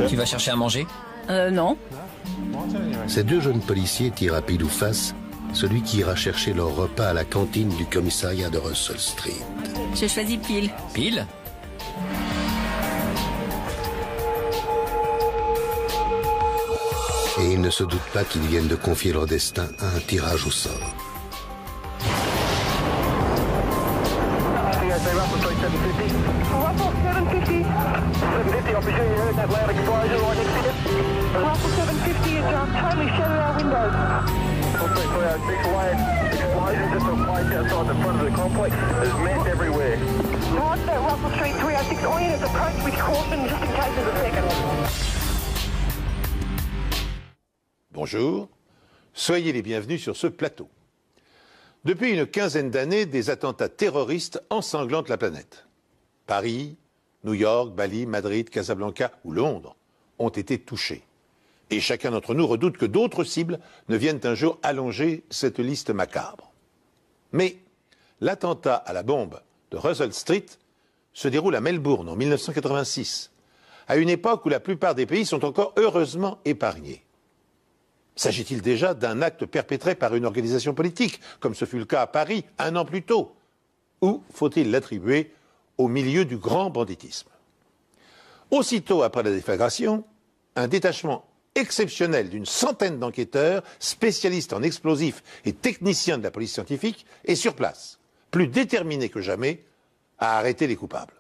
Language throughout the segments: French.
Tu vas chercher à manger? Non. Ces deux jeunes policiers tirent à pile ou face celui qui ira chercher leur repas à la cantine du commissariat de Russell Street. J'ai choisi Pile. Pile? Et ils ne se doutent pas qu'ils viennent de confier leur destin à un tirage au sort. Bonjour, soyez les bienvenus sur ce plateau. Depuis une quinzaine d'années, des attentats terroristes ensanglantent la planète. Paris, New York, Bali, Madrid, Casablanca ou Londres ont été touchés. Et chacun d'entre nous redoute que d'autres cibles ne viennent un jour allonger cette liste macabre. Mais l'attentat à la bombe de Russell Street se déroule à Melbourne en 1986, à une époque où la plupart des pays sont encore heureusement épargnés. S'agit-il déjà d'un acte perpétré par une organisation politique, comme ce fut le cas à Paris un an plus tôt? Ou faut-il l'attribuer au milieu du grand banditisme? Aussitôt après la déflagration, un détachement exceptionnel d'une centaine d'enquêteurs, spécialistes en explosifs et techniciens de la police scientifique, est sur place, plus déterminé que jamais à arrêter les coupables.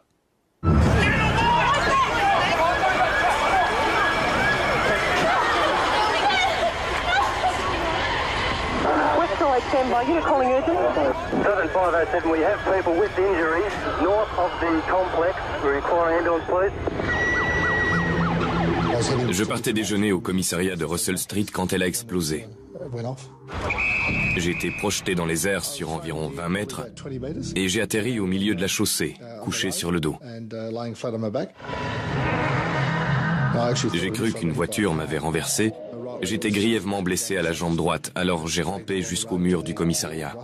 Stand by. Unit calling urgent. 7507, we have people with injuries north of the complex. We require ambulance, please. Je partais déjeuner au commissariat de Russell Street quand elle a explosé. J'ai été projeté dans les airs sur environ 20 mètres et j'ai atterri au milieu de la chaussée, couché sur le dos. J'ai cru qu'une voiture m'avait renversé. J'étais grièvement blessé à la jambe droite, alors j'ai rampé jusqu'au mur du commissariat.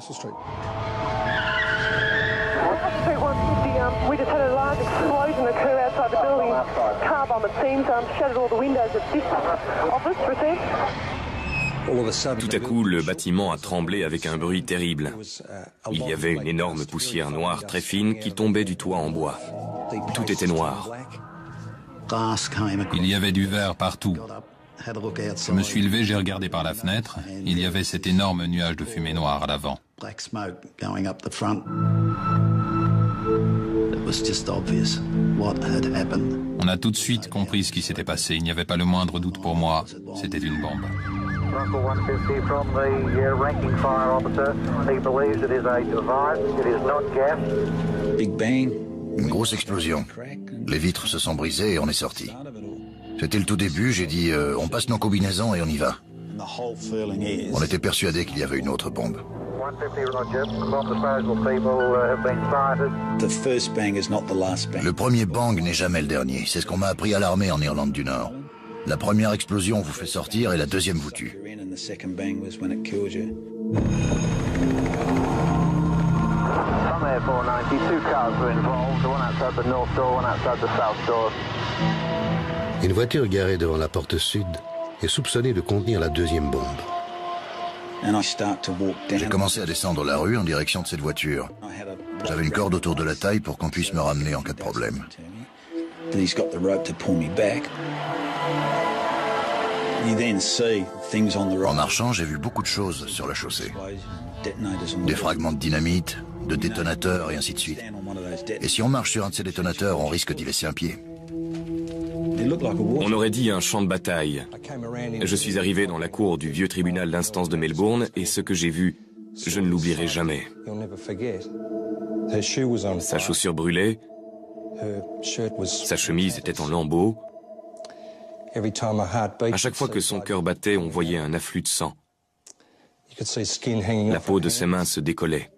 Tout à coup, le bâtiment a tremblé avec un bruit terrible. Il y avait une énorme poussière noire très fine qui tombait du toit en bois. Tout était noir. Il y avait du verre partout. Je me suis levé, j'ai regardé par la fenêtre. Il y avait cet énorme nuage de fumée noire à l'avant. On a tout de suite compris ce qui s'était passé. Il n'y avait pas le moindre doute pour moi. C'était une bombe. Une grosse explosion. Les vitres se sont brisées et on est sorti. C'était le tout début, j'ai dit on passe nos combinaisons et on y va. On était persuadés qu'il y avait une autre bombe. Le premier bang n'est jamais le dernier. C'est ce qu'on m'a appris à l'armée en Irlande du Nord. La première explosion vous fait sortir et la deuxième vous tue. Une voiture garée devant la porte sud est soupçonnée de contenir la deuxième bombe. J'ai commencé à descendre la rue en direction de cette voiture. J'avais une corde autour de la taille pour qu'on puisse me ramener en cas de problème. En marchant, j'ai vu beaucoup de choses sur la chaussée. Des fragments de dynamite, de détonateurs et ainsi de suite. Et si on marche sur un de ces détonateurs, on risque d'y laisser un pied. On aurait dit un champ de bataille. Je suis arrivé dans la cour du vieux tribunal d'instance de Melbourne et ce que j'ai vu, je ne l'oublierai jamais. Sa chaussure brûlait, sa chemise était en lambeaux. À chaque fois que son cœur battait, on voyait un afflux de sang. La peau de ses mains se décollait.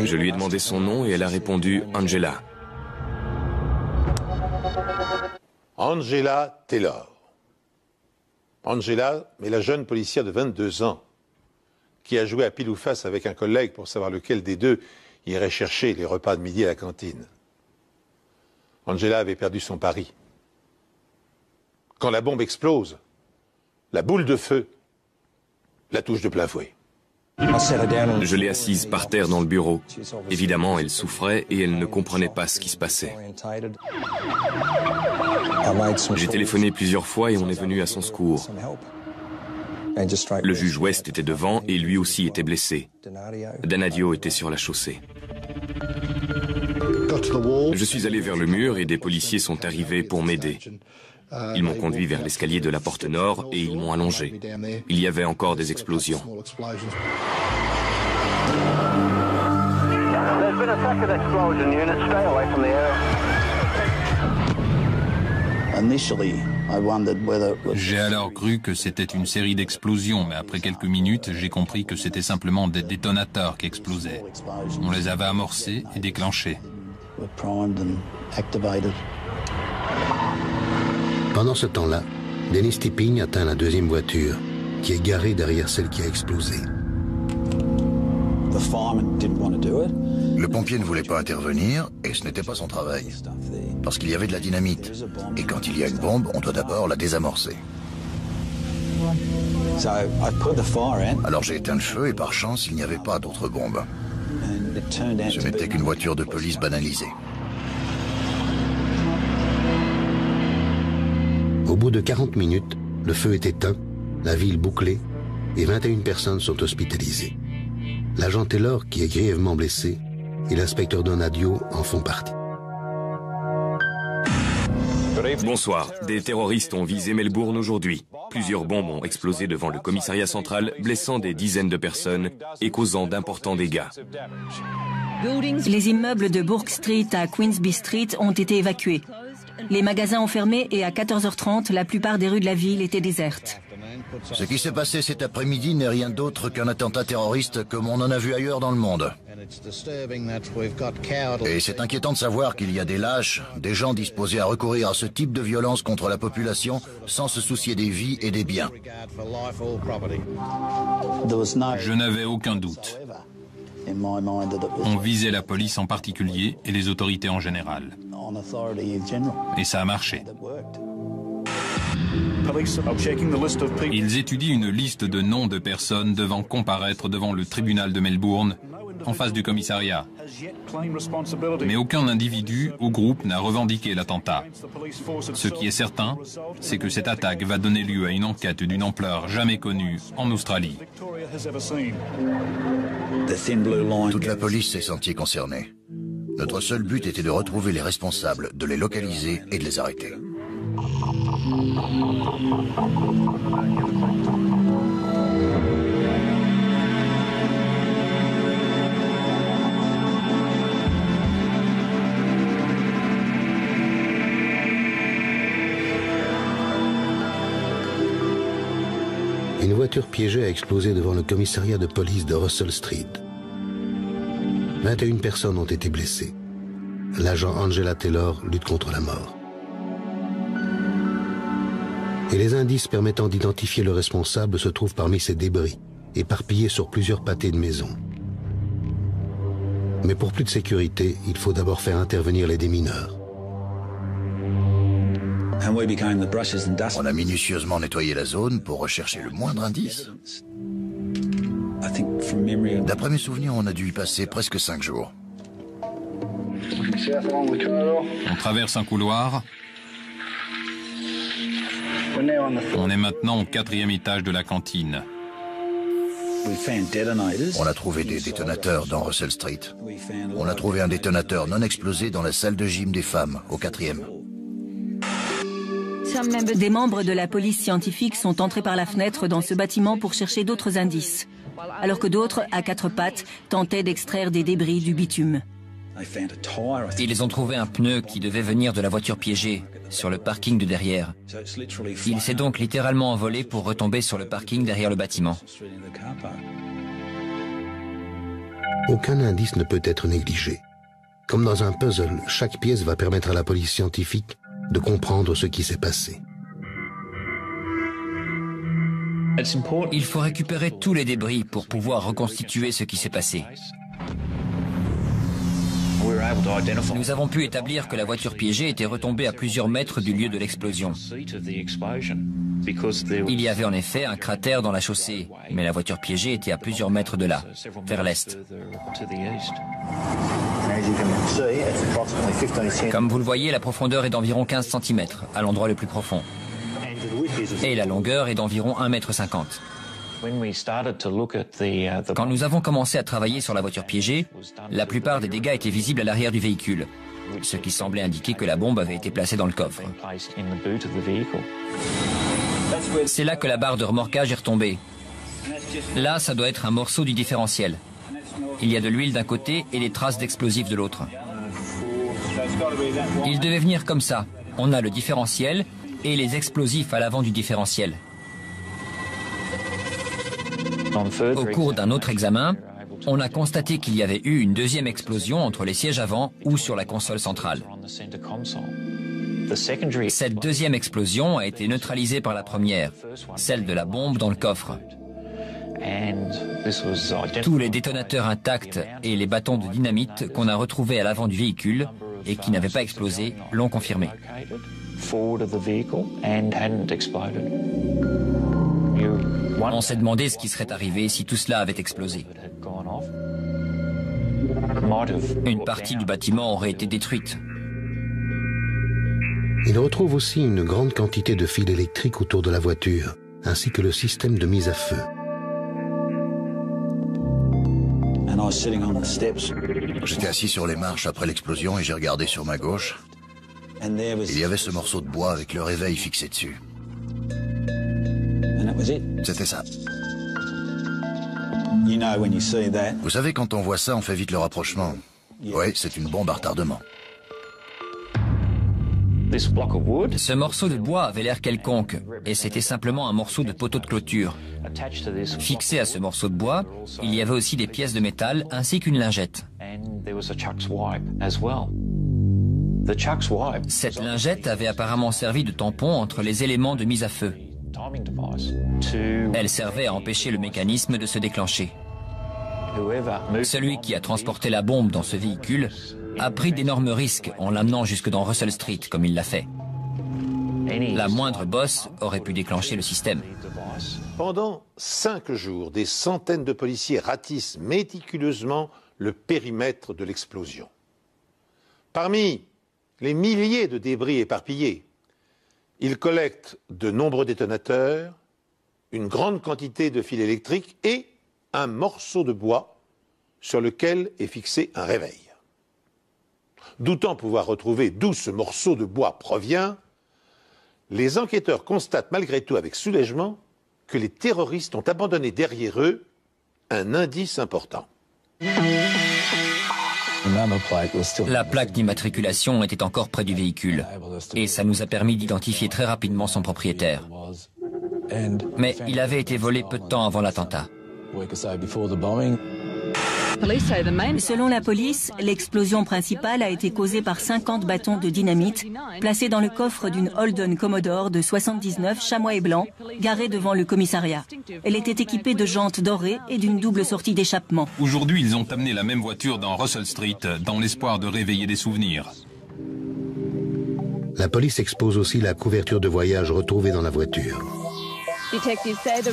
Je lui ai demandé son nom et elle a répondu Angela. Angela Taylor. Angela est la jeune policière de 22 ans qui a joué à pile ou face avec un collègue pour savoir lequel des deux irait chercher les repas de midi à la cantine. Angela avait perdu son pari. Quand la bombe explose, la boule de feu la touche de plein fouet. Je l'ai assise par terre dans le bureau. Évidemment, elle souffrait et elle ne comprenait pas ce qui se passait. J'ai téléphoné plusieurs fois et on est venu à son secours. Le juge West était devant et lui aussi était blessé. Danadio était sur la chaussée. Je suis allé vers le mur et des policiers sont arrivés pour m'aider. Ils m'ont conduit vers l'escalier de la porte nord et ils m'ont allongé. Il y avait encore des explosions. J'ai alors cru que c'était une série d'explosions, mais après quelques minutes, j'ai compris que c'était simplement des détonateurs qui explosaient. On les avait amorcés et déclenchés. Pendant ce temps-là, Dennis Tipping atteint la deuxième voiture, qui est garée derrière celle qui a explosé. Le pompier ne voulait pas intervenir, et ce n'était pas son travail. Parce qu'il y avait de la dynamite. Et quand il y a une bombe, on doit d'abord la désamorcer. Alors j'ai éteint le feu, et par chance, il n'y avait pas d'autres bombes. Ce n'était qu'une voiture de police banalisée. Au bout de 40 minutes, le feu est éteint, la ville bouclée, et 21 personnes sont hospitalisées. L'agent Taylor, qui est grièvement blessé, et l'inspecteur Donadio en font partie. Bonsoir. Des terroristes ont visé Melbourne aujourd'hui. Plusieurs bombes ont explosé devant le commissariat central, blessant des dizaines de personnes et causant d'importants dégâts. Les immeubles de Bourke Street à Queensby Street ont été évacués. Les magasins ont fermé et à 14h30, la plupart des rues de la ville étaient désertes. Ce qui s'est passé cet après-midi n'est rien d'autre qu'un attentat terroriste comme on en a vu ailleurs dans le monde. Et c'est inquiétant de savoir qu'il y a des lâches, des gens disposés à recourir à ce type de violence contre la population sans se soucier des vies et des biens. Je n'avais aucun doute. On visait la police en particulier et les autorités en général. Et ça a marché. Ils étudient une liste de noms de personnes devant comparaître devant le tribunal de Melbourne, en face du commissariat. Mais aucun individu ou groupe n'a revendiqué l'attentat. Ce qui est certain, c'est que cette attaque va donner lieu à une enquête d'une ampleur jamais connue en Australie. Toute la police s'est sentie concernée. Notre seul but était de retrouver les responsables, de les localiser et de les arrêter. Une voiture piégée a explosé devant le commissariat de police de Russell Street. 21 personnes ont été blessées. L'agent Angela Taylor lutte contre la mort. Et les indices permettant d'identifier le responsable se trouvent parmi ces débris, éparpillés sur plusieurs pâtés de maisons. Mais pour plus de sécurité, il faut d'abord faire intervenir les démineurs. On a minutieusement nettoyé la zone pour rechercher le moindre indice. D'après mes souvenirs, on a dû y passer presque 5 jours. On traverse un couloir. On est maintenant au 4e étage de la cantine. On a trouvé des détonateurs dans Russell Street. On a trouvé un détonateur non explosé dans la salle de gym des femmes, au 4e. Des membres de la police scientifique sont entrés par la fenêtre dans ce bâtiment pour chercher d'autres indices, alors que d'autres, à 4 pattes, tentaient d'extraire des débris du bitume. Ils ont trouvé un pneu qui devait venir de la voiture piégée, sur le parking de derrière. Il s'est donc littéralement envolé pour retomber sur le parking derrière le bâtiment. Aucun indice ne peut être négligé. Comme dans un puzzle, chaque pièce va permettre à la police scientifique de comprendre ce qui s'est passé. Il faut récupérer tous les débris pour pouvoir reconstituer ce qui s'est passé. Nous avons pu établir que la voiture piégée était retombée à plusieurs mètres du lieu de l'explosion. Il y avait en effet un cratère dans la chaussée, mais la voiture piégée était à plusieurs mètres de là, vers l'est. Comme vous le voyez, la profondeur est d'environ 15 cm, à l'endroit le plus profond. Et la longueur est d'environ 1,50 m. Quand nous avons commencé à travailler sur la voiture piégée, la plupart des dégâts étaient visibles à l'arrière du véhicule, ce qui semblait indiquer que la bombe avait été placée dans le coffre. C'est là que la barre de remorquage est retombée. Là, ça doit être un morceau du différentiel. Il y a de l'huile d'un côté et des traces d'explosifs de l'autre. Il devait venir comme ça. On a le différentiel et les explosifs à l'avant du différentiel. Au cours d'un autre examen, on a constaté qu'il y avait eu une deuxième explosion entre les sièges avant ou sur la console centrale. Cette deuxième explosion a été neutralisée par la première, celle de la bombe dans le coffre. Tous les détonateurs intacts et les bâtons de dynamite qu'on a retrouvés à l'avant du véhicule et qui n'avaient pas explosé l'ont confirmé. On s'est demandé ce qui serait arrivé si tout cela avait explosé. Une partie du bâtiment aurait été détruite. Il retrouve aussi une grande quantité de fils électriques autour de la voiture, ainsi que le système de mise à feu. J'étais assis sur les marches après l'explosion et j'ai regardé sur ma gauche. Il y avait ce morceau de bois avec le réveil fixé dessus. C'était ça. Vous savez, quand on voit ça, on fait vite le rapprochement. Oui, c'est une bombe à retardement. Ce morceau de bois avait l'air quelconque, et c'était simplement un morceau de poteau de clôture. Fixé à ce morceau de bois, il y avait aussi des pièces de métal ainsi qu'une lingette. Cette lingette avait apparemment servi de tampon entre les éléments de mise à feu. Elle servait à empêcher le mécanisme de se déclencher. Celui qui a transporté la bombe dans ce véhicule a pris d'énormes risques en l'amenant jusque dans Russell Street, comme il l'a fait. La moindre bosse aurait pu déclencher le système. Pendant 5 jours, des centaines de policiers ratissent méticuleusement le périmètre de l'explosion. Parmi les milliers de débris éparpillés, ils collectent de nombreux détonateurs, une grande quantité de fils électriques et un morceau de bois sur lequel est fixé un réveil. Doutant pouvoir retrouver d'où ce morceau de bois provient, les enquêteurs constatent malgré tout avec soulagement que les terroristes ont abandonné derrière eux un indice important. La plaque d'immatriculation était encore près du véhicule et ça nous a permis d'identifier très rapidement son propriétaire. Mais il avait été volé peu de temps avant l'attentat. Selon la police, l'explosion principale a été causée par 50 bâtons de dynamite placés dans le coffre d'une Holden Commodore de 79 chamois et blanc garée devant le commissariat. Elle était équipée de jantes dorées et d'une double sortie d'échappement. Aujourd'hui, ils ont amené la même voiture dans Russell Street dans l'espoir de réveiller des souvenirs. La police expose aussi la couverture de voyage retrouvée dans la voiture.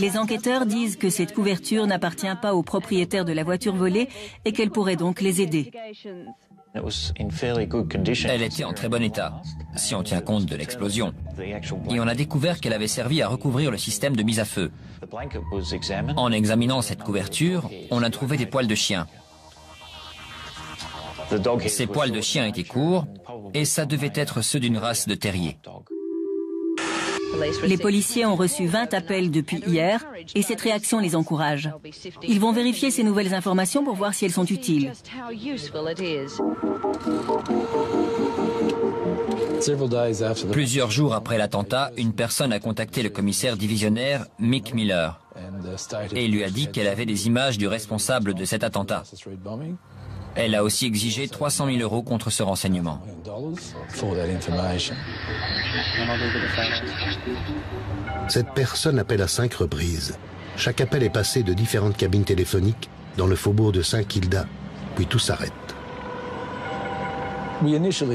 Les enquêteurs disent que cette couverture n'appartient pas aux propriétaires de la voiture volée et qu'elle pourrait donc les aider. Elle était en très bon état, si on tient compte de l'explosion. Et on a découvert qu'elle avait servi à recouvrir le système de mise à feu. En examinant cette couverture, on a trouvé des poils de chien. Ces poils de chien étaient courts et ça devait être ceux d'une race de terrier. Les policiers ont reçu 20 appels depuis hier et cette réaction les encourage. Ils vont vérifier ces nouvelles informations pour voir si elles sont utiles. Plusieurs jours après l'attentat, une personne a contacté le commissaire divisionnaire Mick Miller et lui a dit qu'elle avait des images du responsable de cet attentat. Elle a aussi exigé 300 000 € contre ce renseignement. Cette personne appelle à 5 reprises. Chaque appel est passé de différentes cabines téléphoniques dans le faubourg de Saint-Kilda, puis tout s'arrête.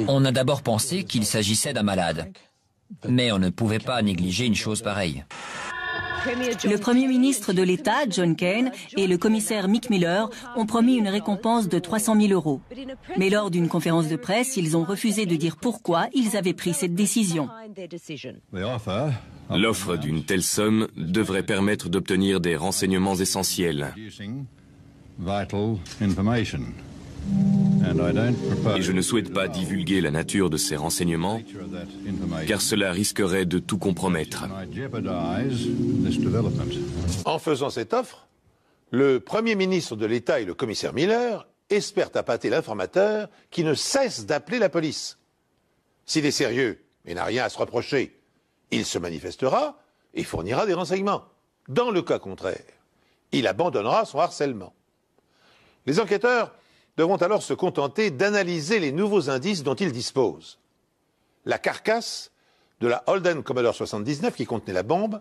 On a d'abord pensé qu'il s'agissait d'un malade, mais on ne pouvait pas négliger une chose pareille. Le Premier ministre de l'État, John Kaine, et le commissaire Mick Miller ont promis une récompense de 300 000 €. Mais lors d'une conférence de presse, ils ont refusé de dire pourquoi ils avaient pris cette décision. L'offre d'une telle somme devrait permettre d'obtenir des renseignements essentiels. Et je ne souhaite pas divulguer la nature de ces renseignements, car cela risquerait de tout compromettre. En faisant cette offre, le Premier ministre de l'État et le commissaire Miller espèrent appâter l'informateur qui ne cesse d'appeler la police. S'il est sérieux et n'a rien à se reprocher, il se manifestera et fournira des renseignements. Dans le cas contraire, il abandonnera son harcèlement. Les enquêteurs devront alors se contenter d'analyser les nouveaux indices dont ils disposent. La carcasse de la Holden Commodore 79 qui contenait la bombe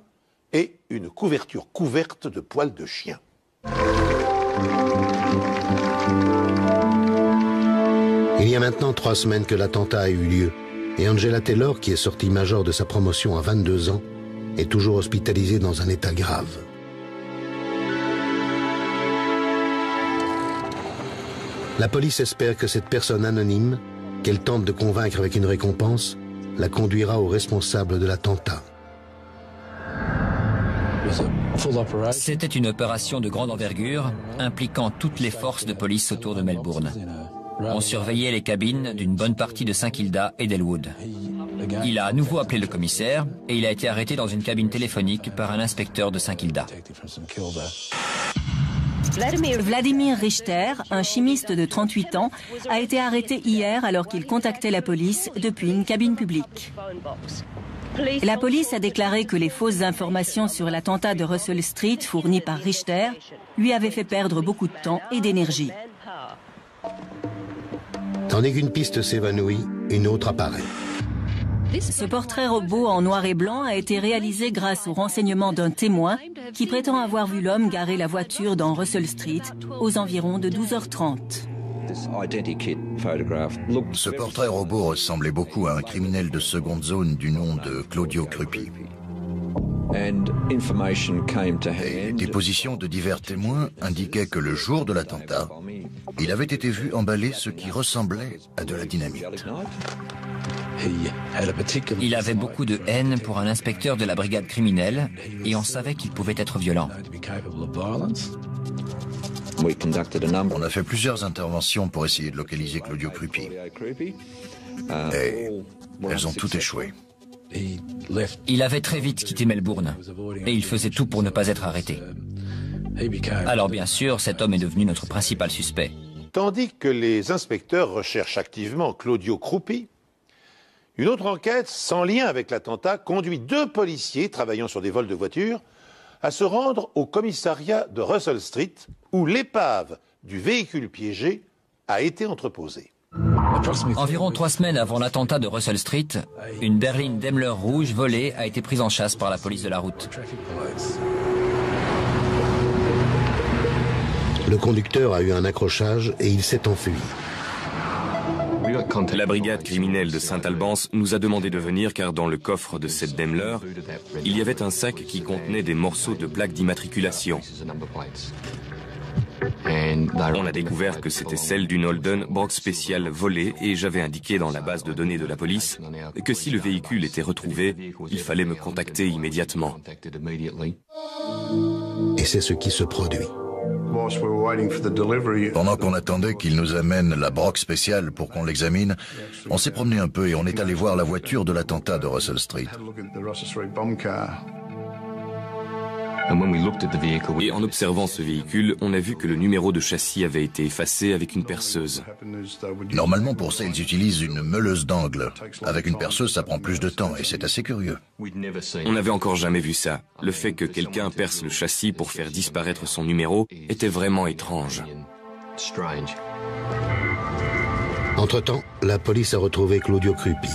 et une couverture couverte de poils de chien. Il y a maintenant 3 semaines que l'attentat a eu lieu et Angela Taylor, qui est sortie major de sa promotion à 22 ans, est toujours hospitalisée dans un état grave. La police espère que cette personne anonyme, qu'elle tente de convaincre avec une récompense, la conduira au responsable de l'attentat. C'était une opération de grande envergure, impliquant toutes les forces de police autour de Melbourne. On surveillait les cabines d'une bonne partie de Saint-Kilda et d'Elwood. Il a à nouveau appelé le commissaire et il a été arrêté dans une cabine téléphonique par un inspecteur de Saint-Kilda. Vladimir Richter, un chimiste de 38 ans, a été arrêté hier alors qu'il contactait la police depuis une cabine publique. La police a déclaré que les fausses informations sur l'attentat de Russell Street fournies par Richter lui avaient fait perdre beaucoup de temps et d'énergie. Tandis qu'une piste s'évanouit, une autre apparaît. Ce portrait robot en noir et blanc a été réalisé grâce au renseignement d'un témoin qui prétend avoir vu l'homme garer la voiture dans Russell Street aux environs de 12h30. Ce portrait robot ressemblait beaucoup à un criminel de seconde zone du nom de Claudio Crupi. Les dépositions de divers témoins indiquaient que le jour de l'attentat, il avait été vu emballer ce qui ressemblait à de la dynamite. Il avait beaucoup de haine pour un inspecteur de la brigade criminelle et on savait qu'il pouvait être violent. On a fait plusieurs interventions pour essayer de localiser Claudio Crupi. Et elles ont toutes échoué. Il avait très vite quitté Melbourne et il faisait tout pour ne pas être arrêté. Alors bien sûr, cet homme est devenu notre principal suspect. Tandis que les inspecteurs recherchent activement Claudio Crupi, une autre enquête sans lien avec l'attentat conduit 2 policiers travaillant sur des vols de voitures à se rendre au commissariat de Russell Street où l'épave du véhicule piégé a été entreposée. Environ 3 semaines avant l'attentat de Russell Street, une berline Daimler rouge volée a été prise en chasse par la police de la route. Le conducteur a eu un accrochage et il s'est enfui. La brigade criminelle de Saint-Albans nous a demandé de venir car dans le coffre de cette Daimler, il y avait un sac qui contenait des morceaux de plaques d'immatriculation. On a découvert que c'était celle d'une Holden Brock spéciale volée et j'avais indiqué dans la base de données de la police que si le véhicule était retrouvé, il fallait me contacter immédiatement. Et c'est ce qui se produit. Pendant qu'on attendait qu'il nous amène la Brock spéciale pour qu'on l'examine, on s'est promené un peu et on est allé voir la voiture de l'attentat de Russell Street. Et en observant ce véhicule, on a vu que le numéro de châssis avait été effacé avec une perceuse. Normalement, pour ça, ils utilisent une meuleuse d'angle. Avec une perceuse, ça prend plus de temps et c'est assez curieux. On n'avait encore jamais vu ça. Le fait que quelqu'un perce le châssis pour faire disparaître son numéro était vraiment étrange. Entre-temps, la police a retrouvé Claudio Crupi.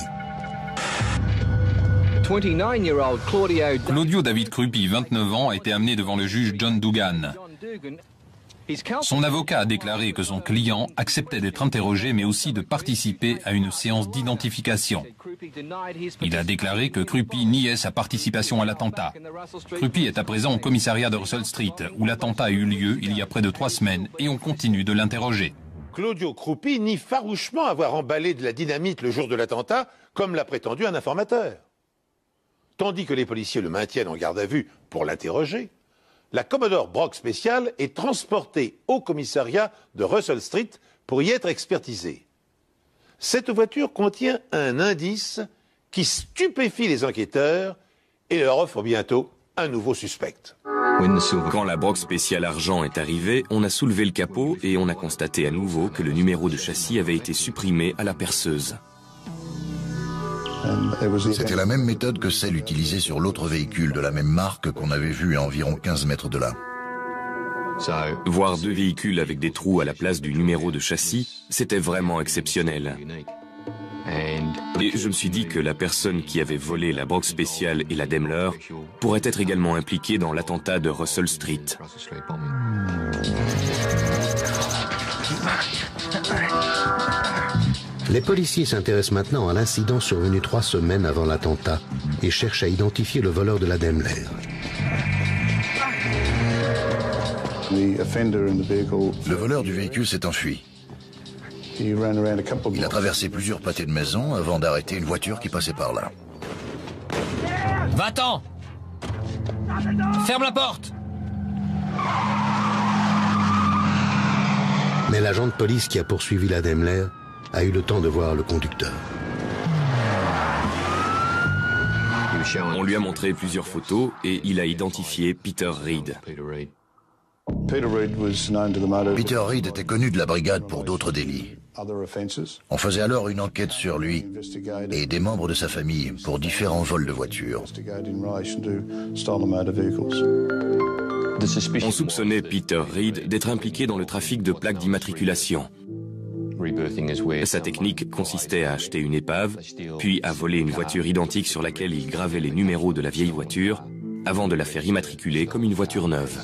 Claudio David Crupi, 29 ans, a été amené devant le juge John Dugan. Son avocat a déclaré que son client acceptait d'être interrogé mais aussi de participer à une séance d'identification. Il a déclaré que Krupy niait sa participation à l'attentat. Krupy est à présent au commissariat de Russell Street où l'attentat a eu lieu il y a près de 3 semaines et on continue de l'interroger. Claudio Krupy nie farouchement avoir emballé de la dynamite le jour de l'attentat, comme l'a prétendu un informateur. Tandis que les policiers le maintiennent en garde à vue pour l'interroger, la Commodore Brock spéciale est transportée au commissariat de Russell Street pour y être expertisée. Cette voiture contient un indice qui stupéfie les enquêteurs et leur offre bientôt un nouveau suspect. Quand la Brock spéciale argent est arrivée, on a soulevé le capot et on a constaté à nouveau que le numéro de châssis avait été supprimé à la perceuse. C'était la même méthode que celle utilisée sur l'autre véhicule de la même marque qu'on avait vu à environ 15 mètres de là. Voir 2 véhicules avec des trous à la place du numéro de châssis, c'était vraiment exceptionnel. Et je me suis dit que la personne qui avait volé la Brock spéciale et la Daimler pourrait être également impliquée dans l'attentat de Russell Street. Les policiers s'intéressent maintenant à l'incident survenu 3 semaines avant l'attentat et cherchent à identifier le voleur de la Daimler. Le voleur du véhicule s'est enfui. Il a traversé plusieurs pâtés de maison avant d'arrêter une voiture qui passait par là. Va-t'en! Ferme la porte! Mais l'agent de police qui a poursuivi la Daimler a eu le temps de voir le conducteur. On lui a montré plusieurs photos et il a identifié Peter Reed. Peter Reed était connu de la brigade pour d'autres délits. On faisait alors une enquête sur lui et des membres de sa famille pour différents vols de voitures. On soupçonnait Peter Reed d'être impliqué dans le trafic de plaques d'immatriculation. Sa technique consistait à acheter une épave, puis à voler une voiture identique sur laquelle il gravait les numéros de la vieille voiture, avant de la faire immatriculer comme une voiture neuve.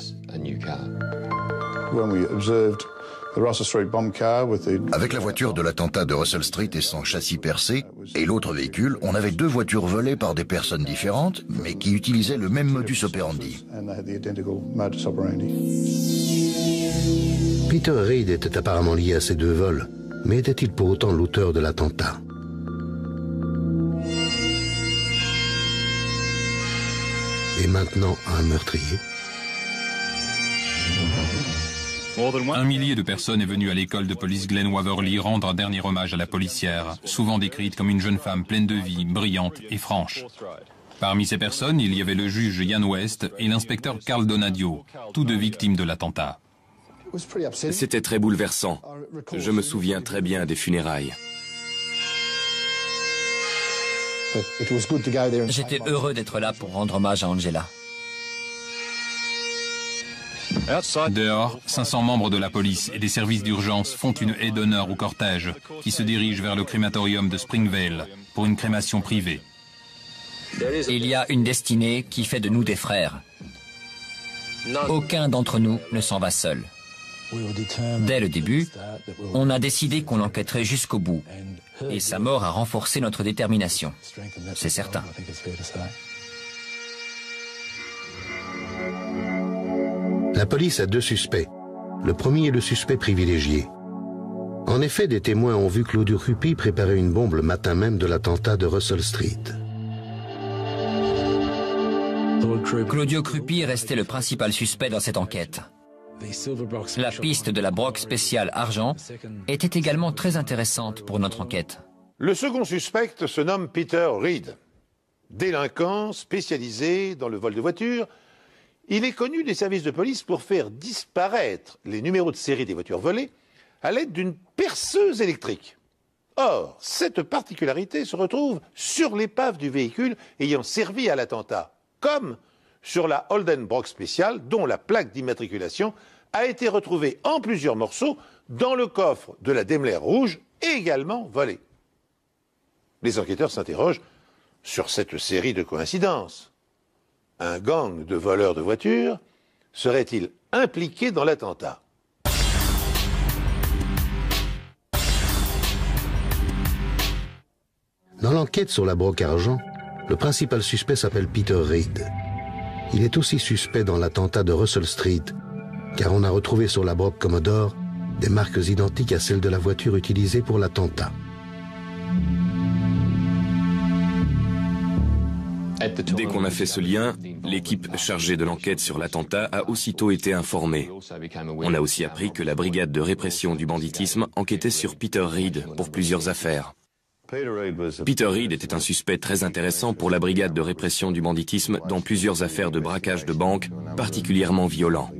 Avec la voiture de l'attentat de Russell Street et son châssis percé, et l'autre véhicule, on avait 2 voitures volées par des personnes différentes, mais qui utilisaient le même modus operandi. Peter Reed était apparemment lié à ces 2 vols, mais était-il pour autant l'auteur de l'attentat? Et maintenant, un meurtrier? Un millier de personnes est venu à l'école de police Glen Waverly rendre un dernier hommage à la policière, souvent décrite comme une jeune femme pleine de vie, brillante et franche. Parmi ces personnes, il y avait le juge Ian West et l'inspecteur Carl Donadio, tous 2 victimes de l'attentat. C'était très bouleversant. Je me souviens très bien des funérailles. J'étais heureux d'être là pour rendre hommage à Angela. Dehors, 500 membres de la police et des services d'urgence font une haie d'honneur au cortège qui se dirige vers le crématorium de Springvale pour une crémation privée. Il y a une destinée qui fait de nous des frères. Aucun d'entre nous ne s'en va seul. Dès le début, on a décidé qu'on l'enquêterait jusqu'au bout. Et sa mort a renforcé notre détermination. C'est certain. La police a 2 suspects. Le premier est le suspect privilégié. En effet, des témoins ont vu Claudio Krupy préparer une bombe le matin même de l'attentat de Russell Street. Claudio Krupy est resté le principal suspect dans cette enquête. La piste de la Brock spéciale argent était également très intéressante pour notre enquête. Le second suspect se nomme Peter Reed. Délinquant spécialisé dans le vol de voitures, il est connu des services de police pour faire disparaître les numéros de série des voitures volées à l'aide d'une perceuse électrique. Or, cette particularité se retrouve sur l'épave du véhicule ayant servi à l'attentat, comme sur la Holden Brock spéciale dont la plaque d'immatriculation a été retrouvée en plusieurs morceaux dans le coffre de la Daimler rouge, également volée. Les enquêteurs s'interrogent sur cette série de coïncidences. Un gang de voleurs de voitures serait-il impliqué dans l'attentat? Dans l'enquête sur la broque argent, le principal suspect s'appelle Peter Reed. Il est aussi suspect dans l'attentat de Russell Street, car on a retrouvé sur la broque Commodore des marques identiques à celles de la voiture utilisée pour l'attentat. Dès qu'on a fait ce lien, l'équipe chargée de l'enquête sur l'attentat a aussitôt été informée. On a aussi appris que la brigade de répression du banditisme enquêtait sur Peter Reed pour plusieurs affaires. Peter Reed était un suspect très intéressant pour la brigade de répression du banditisme dans plusieurs affaires de braquage de banques particulièrement violents.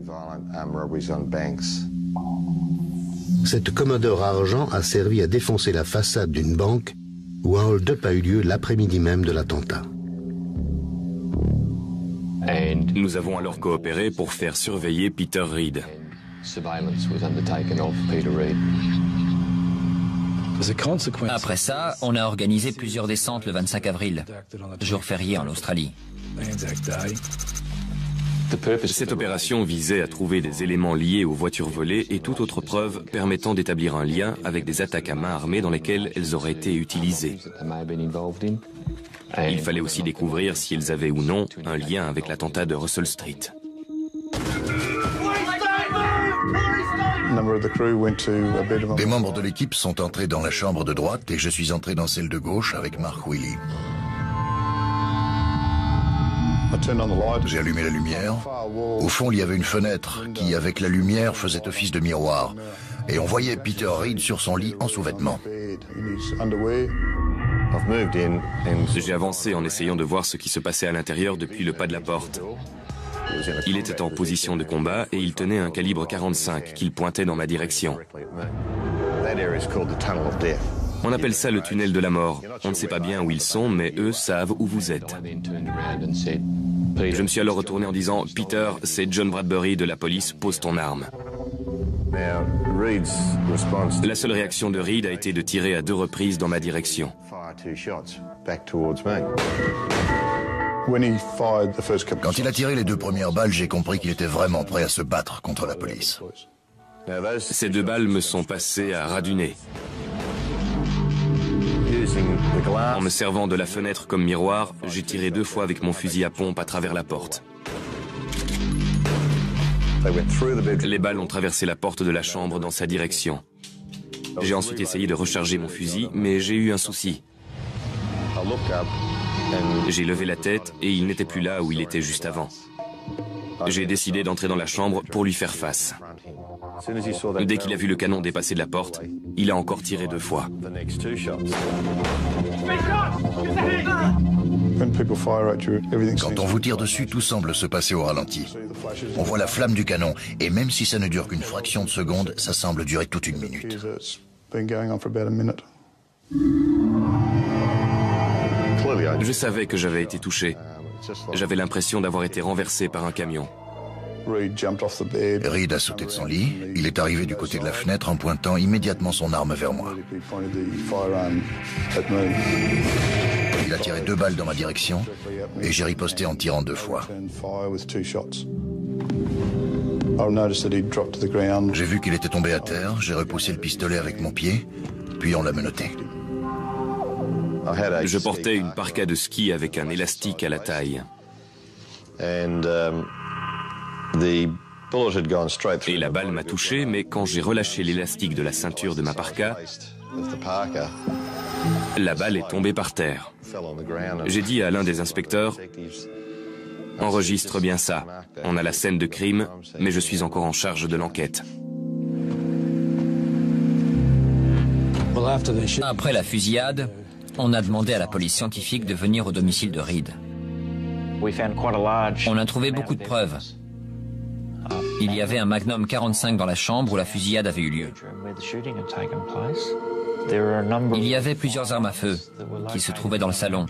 Cette Commodore argent a servi à défoncer la façade d'une banque où un hold-up a eu lieu l'après-midi même de l'attentat. Nous avons alors coopéré pour faire surveiller Peter Reed. Après ça, on a organisé plusieurs descentes le 25 avril, jour férié en Australie. Cette opération visait à trouver des éléments liés aux voitures volées et toute autre preuve permettant d'établir un lien avec des attaques à main armée dans lesquelles elles auraient été utilisées. Il fallait aussi découvrir si elles avaient ou non un lien avec l'attentat de Russell Street. Des membres de l'équipe sont entrés dans la chambre de droite et je suis entré dans celle de gauche avec Mark Willey. J'ai allumé la lumière. Au fond, il y avait une fenêtre qui, avec la lumière, faisait office de miroir. Et on voyait Peter Reed sur son lit en sous-vêtements. J'ai avancé en essayant de voir ce qui se passait à l'intérieur depuis le pas de la porte. Il était en position de combat et il tenait un calibre 45 qu'il pointait dans ma direction. On appelle ça le tunnel de la mort. On ne sait pas bien où ils sont, mais eux savent où vous êtes. Je me suis alors retourné en disant « Peter, c'est John Bradbury de la police, pose ton arme ». La seule réaction de Reed a été de tirer à 2 reprises dans ma direction. Quand il a tiré les 2 premières balles, j'ai compris qu'il était vraiment prêt à se battre contre la police. Ces 2 balles me sont passées à ras du nez. En me servant de la fenêtre comme miroir, j'ai tiré 2 fois avec mon fusil à pompe à travers la porte. Les balles ont traversé la porte de la chambre dans sa direction. J'ai ensuite essayé de recharger mon fusil, mais j'ai eu un souci. J'ai levé la tête et il n'était plus là où il était juste avant. J'ai décidé d'entrer dans la chambre pour lui faire face. Dès qu'il a vu le canon dépasser de la porte, il a encore tiré 2 fois. Quand on vous tire dessus, tout semble se passer au ralenti. On voit la flamme du canon, et même si ça ne dure qu'une fraction de seconde, ça semble durer toute une minute. Je savais que j'avais été touché. J'avais l'impression d'avoir été renversé par un camion. Reed a sauté de son lit. Il est arrivé du côté de la fenêtre en pointant immédiatement son arme vers moi. Il a tiré 2 balles dans ma direction et j'ai riposté en tirant 2 fois. J'ai vu qu'il était tombé à terre, j'ai repoussé le pistolet avec mon pied, puis on l'a menotté. Je portais une parka de ski avec un élastique à la taille. Et la balle m'a touché, mais quand j'ai relâché l'élastique de la ceinture de ma parka, la balle est tombée par terre. J'ai dit à l'un des inspecteurs, « Enregistre bien ça. On a la scène de crime, mais je suis encore en charge de l'enquête. » Après la fusillade, on a demandé à la police scientifique de venir au domicile de Reed. On a trouvé beaucoup de preuves. Il y avait un Magnum 45 dans la chambre où la fusillade avait eu lieu. Il y avait plusieurs armes à feu qui se trouvaient dans le salon.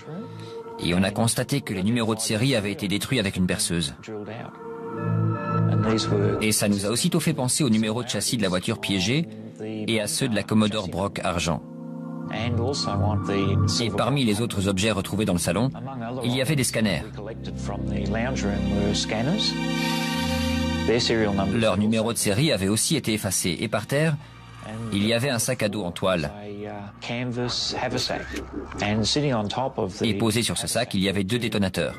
Et on a constaté que les numéros de série avaient été détruits avec une perceuse. Et ça nous a aussitôt fait penser aux numéros de châssis de la voiture piégée et à ceux de la Commodore Brock Argent. Et parmi les autres objets retrouvés dans le salon, il y avait des scanners. Leur numéro de série avait aussi été effacé et par terre, il y avait un sac à dos en toile. Et posé sur ce sac, il y avait 2 détonateurs.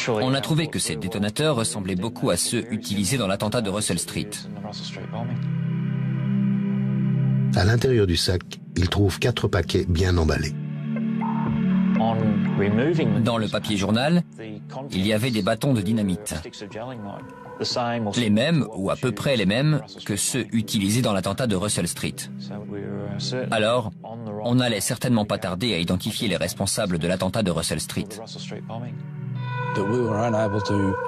On a trouvé que ces détonateurs ressemblaient beaucoup à ceux utilisés dans l'attentat de Russell Street. À l'intérieur du sac, il trouve 4 paquets bien emballés. Dans le papier journal, il y avait des bâtons de dynamite. Les mêmes, ou à peu près les mêmes, que ceux utilisés dans l'attentat de Russell Street. Alors, on n'allait certainement pas tarder à identifier les responsables de l'attentat de Russell Street.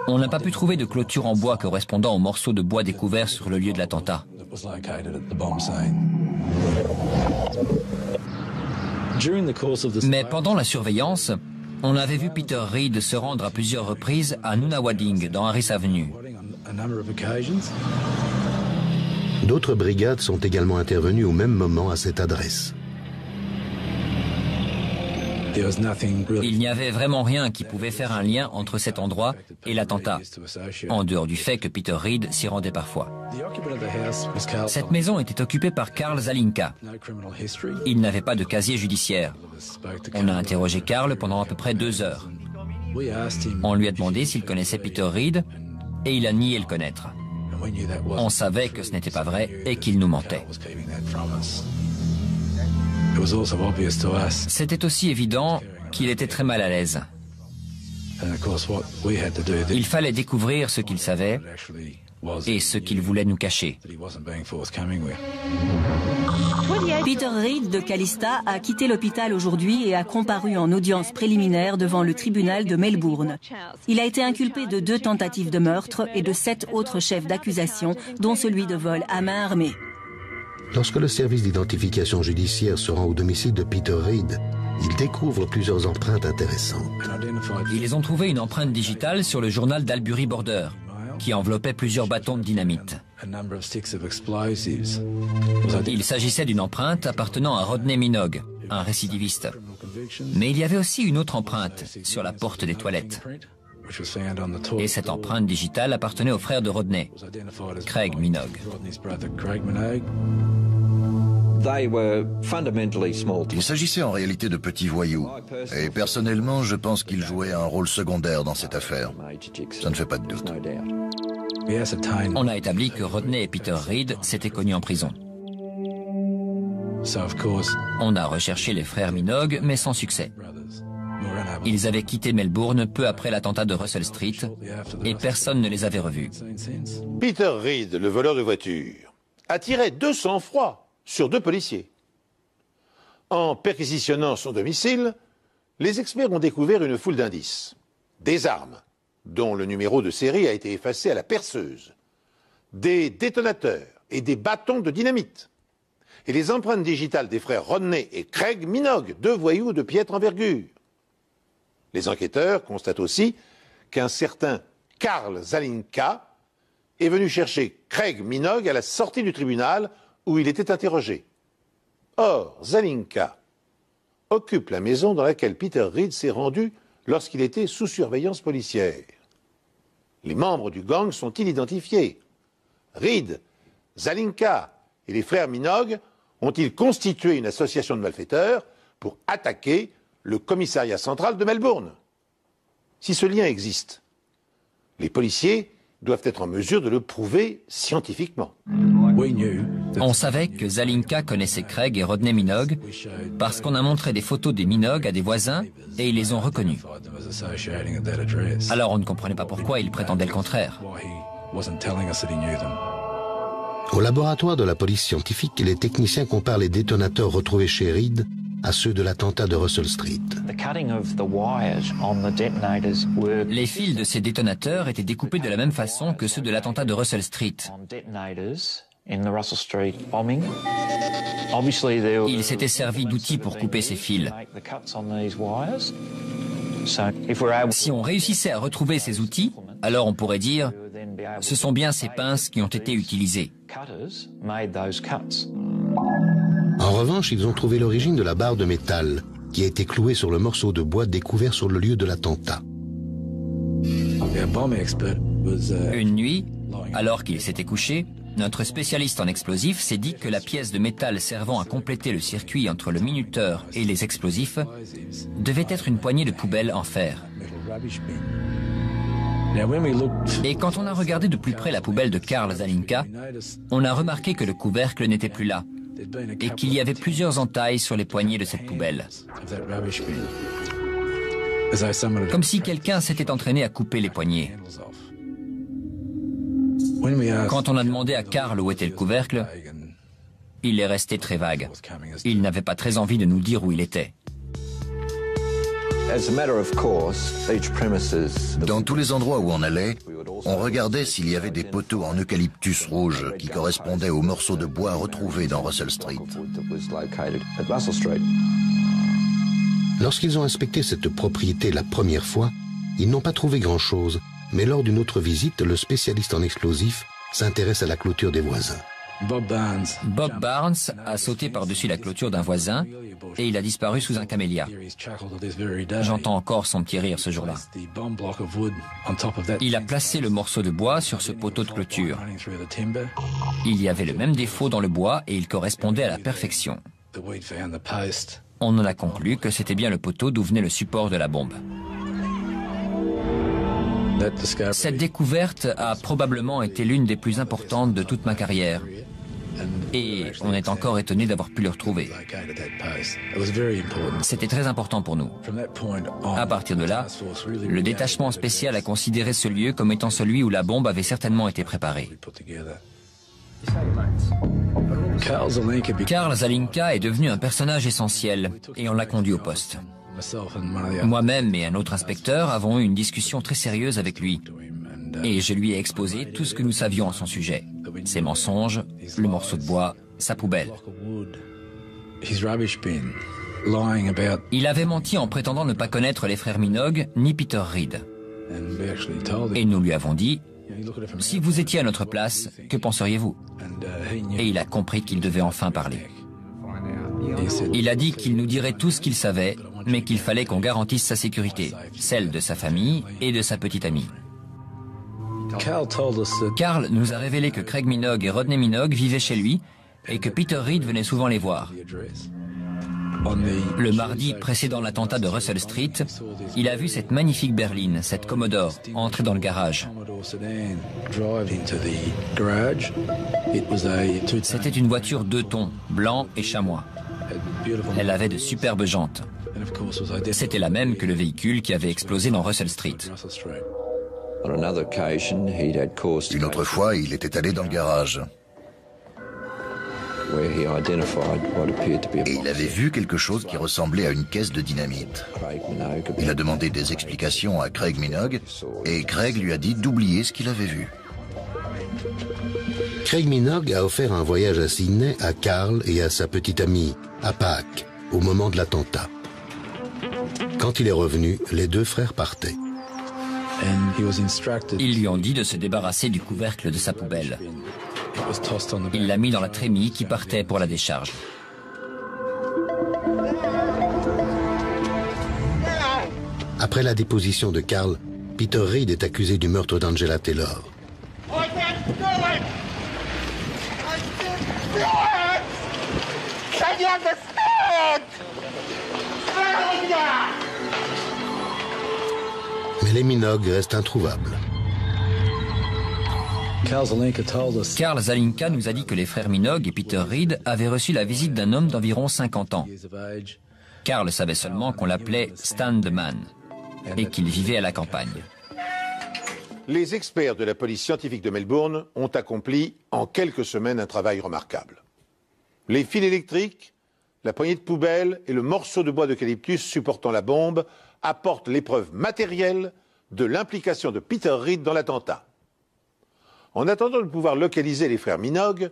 On n'a pas pu trouver de clôture en bois correspondant aux morceaux de bois découverts sur le lieu de l'attentat. Mais pendant la surveillance, on avait vu Peter Reid se rendre à plusieurs reprises à Nunawading, dans Harris Avenue. D'autres brigades sont également intervenues au même moment à cette adresse. Il n'y avait vraiment rien qui pouvait faire un lien entre cet endroit et l'attentat, en dehors du fait que Peter Reid s'y rendait parfois. Cette maison était occupée par Carl Zalinka. Il n'avait pas de casier judiciaire. On a interrogé Carl pendant à peu près 2 heures. On lui a demandé s'il connaissait Peter Reid et il a nié le connaître. On savait que ce n'était pas vrai et qu'il nous mentait. C'était aussi évident qu'il était très mal à l'aise. Il fallait découvrir ce qu'il savait et ce qu'il voulait nous cacher. Peter Reid de Calista a quitté l'hôpital aujourd'hui et a comparu en audience préliminaire devant le tribunal de Melbourne. Il a été inculpé de 2 tentatives de meurtre et de 7 autres chefs d'accusation, dont celui de vol à main armée. Lorsque le service d'identification judiciaire se rend au domicile de Peter Reid, il découvre plusieurs empreintes intéressantes. Ils ont trouvé une empreinte digitale sur le journal d'Albury Border, qui enveloppait plusieurs bâtons de dynamite. Il s'agissait d'une empreinte appartenant à Rodney Minogue, un récidiviste. Mais il y avait aussi une autre empreinte sur la porte des toilettes. Et cette empreinte digitale appartenait au frère de Rodney, Craig Minogue. Il s'agissait en réalité de petits voyous. Et personnellement, je pense qu'ils jouaient un rôle secondaire dans cette affaire. Ça ne fait pas de doute. On a établi que Rodney et Peter Reid s'étaient connus en prison. On a recherché les frères Minogue, mais sans succès. Ils avaient quitté Melbourne peu après l'attentat de Russell Street et personne ne les avait revus. Peter Reid, le voleur de voiture, attirait de sang-froid sur 2 policiers. En perquisitionnant son domicile, les experts ont découvert une foule d'indices. Des armes, dont le numéro de série a été effacé à la perceuse, des détonateurs et des bâtons de dynamite, et les empreintes digitales des frères Rodney et Craig Minogue, 2 voyous de piètre envergure. Les enquêteurs constatent aussi qu'un certain Carl Zalinka est venu chercher Craig Minogue à la sortie du tribunal où il était interrogé. Or, Zalinka occupe la maison dans laquelle Peter Reid s'est rendu lorsqu'il était sous surveillance policière. Les membres du gang sont identifiés. Reid, Zalinka et les frères Minogue ont-ils constitué une association de malfaiteurs pour attaquer le commissariat central de Melbourne? Si ce lien existe, les policiers doivent être en mesure de le prouver scientifiquement. On savait que Zalinka connaissait Craig et Rodney Minogue parce qu'on a montré des photos des Minogue à des voisins et ils les ont reconnus. Alors on ne comprenait pas pourquoi il prétendait le contraire. Au laboratoire de la police scientifique, les techniciens comparent les détonateurs retrouvés chez Reid à ceux de l'attentat de Russell Street. Les fils de ces détonateurs étaient découpés de la même façon que ceux de l'attentat de Russell Street. Il s'était servi d'outils pour couper ces fils. Si on réussissait à retrouver ces outils, alors on pourrait dire « ce sont bien ces pinces qui ont été utilisées ». En revanche, ils ont trouvé l'origine de la barre de métal qui a été clouée sur le morceau de bois découvert sur le lieu de l'attentat. Une nuit, alors qu'il s'était couché, notre spécialiste en explosifs s'est dit que la pièce de métal servant à compléter le circuit entre le minuteur et les explosifs devait être une poignée de poubelle en fer. Et quand on a regardé de plus près la poubelle de Karl Zelinka, on a remarqué que le couvercle n'était plus là et qu'il y avait plusieurs entailles sur les poignées de cette poubelle. Comme si quelqu'un s'était entraîné à couper les poignées. Quand on a demandé à Karl où était le couvercle, il est resté très vague. Il n'avait pas très envie de nous dire où il était. Dans tous les endroits où on allait, on regardait s'il y avait des poteaux en eucalyptus rouge qui correspondaient aux morceaux de bois retrouvés dans Russell Street. Lorsqu'ils ont inspecté cette propriété la première fois, ils n'ont pas trouvé grand-chose, mais lors d'une autre visite, le spécialiste en explosifs s'intéresse à la clôture des voisins. Bob Barnes a sauté par-dessus la clôture d'un voisin et il a disparu sous un camélia. J'entends encore son petit rire ce jour-là. Il a placé le morceau de bois sur ce poteau de clôture. Il y avait le même défaut dans le bois et il correspondait à la perfection. On en a conclu que c'était bien le poteau d'où venait le support de la bombe. Cette découverte a probablement été l'une des plus importantes de toute ma carrière. Et on est encore étonné d'avoir pu le retrouver. C'était très important pour nous. À partir de là, le détachement spécial a considéré ce lieu comme étant celui où la bombe avait certainement été préparée. Karl Zelinka est devenu un personnage essentiel et on l'a conduit au poste. Moi-même et un autre inspecteur avons eu une discussion très sérieuse avec lui. Et je lui ai exposé tout ce que nous savions à son sujet. Ses mensonges, le morceau de bois, sa poubelle. Il avait menti en prétendant ne pas connaître les frères Minogue ni Peter Reed. Et nous lui avons dit, si vous étiez à notre place, que penseriez-vous? Et il a compris qu'il devait enfin parler. Il a dit qu'il nous dirait tout ce qu'il savait, mais qu'il fallait qu'on garantisse sa sécurité, celle de sa famille et de sa petite amie. Karl nous a révélé que Craig Minogue et Rodney Minogue vivaient chez lui et que Peter Reed venait souvent les voir. Le mardi précédant l'attentat de Russell Street, il a vu cette magnifique berline, cette Commodore, entrer dans le garage. C'était une voiture 2 tons, blanc et chamois. Elle avait de superbes jantes. C'était la même que le véhicule qui avait explosé dans Russell Street. Une autre fois, il était allé dans le garage. Et il avait vu quelque chose qui ressemblait à une caisse de dynamite. Il a demandé des explications à Craig Minogue et Craig lui a dit d'oublier ce qu'il avait vu. Craig Minogue a offert un voyage à Sydney à Karl et à sa petite amie, à Pâques, au moment de l'attentat. Quand il est revenu, les 2 frères partaient. Ils lui ont dit de se débarrasser du couvercle de sa poubelle. Il l'a mis dans la trémie qui partait pour la décharge. Après la déposition de Karl, Peter Reed est accusé du meurtre d'Angela Taylor. Mais les Minogue restent introuvables. Karl Zelinka nous a dit que les frères Minogue et Peter Reed avaient reçu la visite d'un homme d'environ 50 ans. Karl savait seulement qu'on l'appelait Stan the Man et qu'il vivait à la campagne. Les experts de la police scientifique de Melbourne ont accompli en quelques semaines un travail remarquable. Les fils électriques, la poignée de poubelle et le morceau de bois d'eucalyptus supportant la bombe apportent les preuves matérielles de l'implication de Peter Reed dans l'attentat. En attendant de pouvoir localiser les frères Minogue,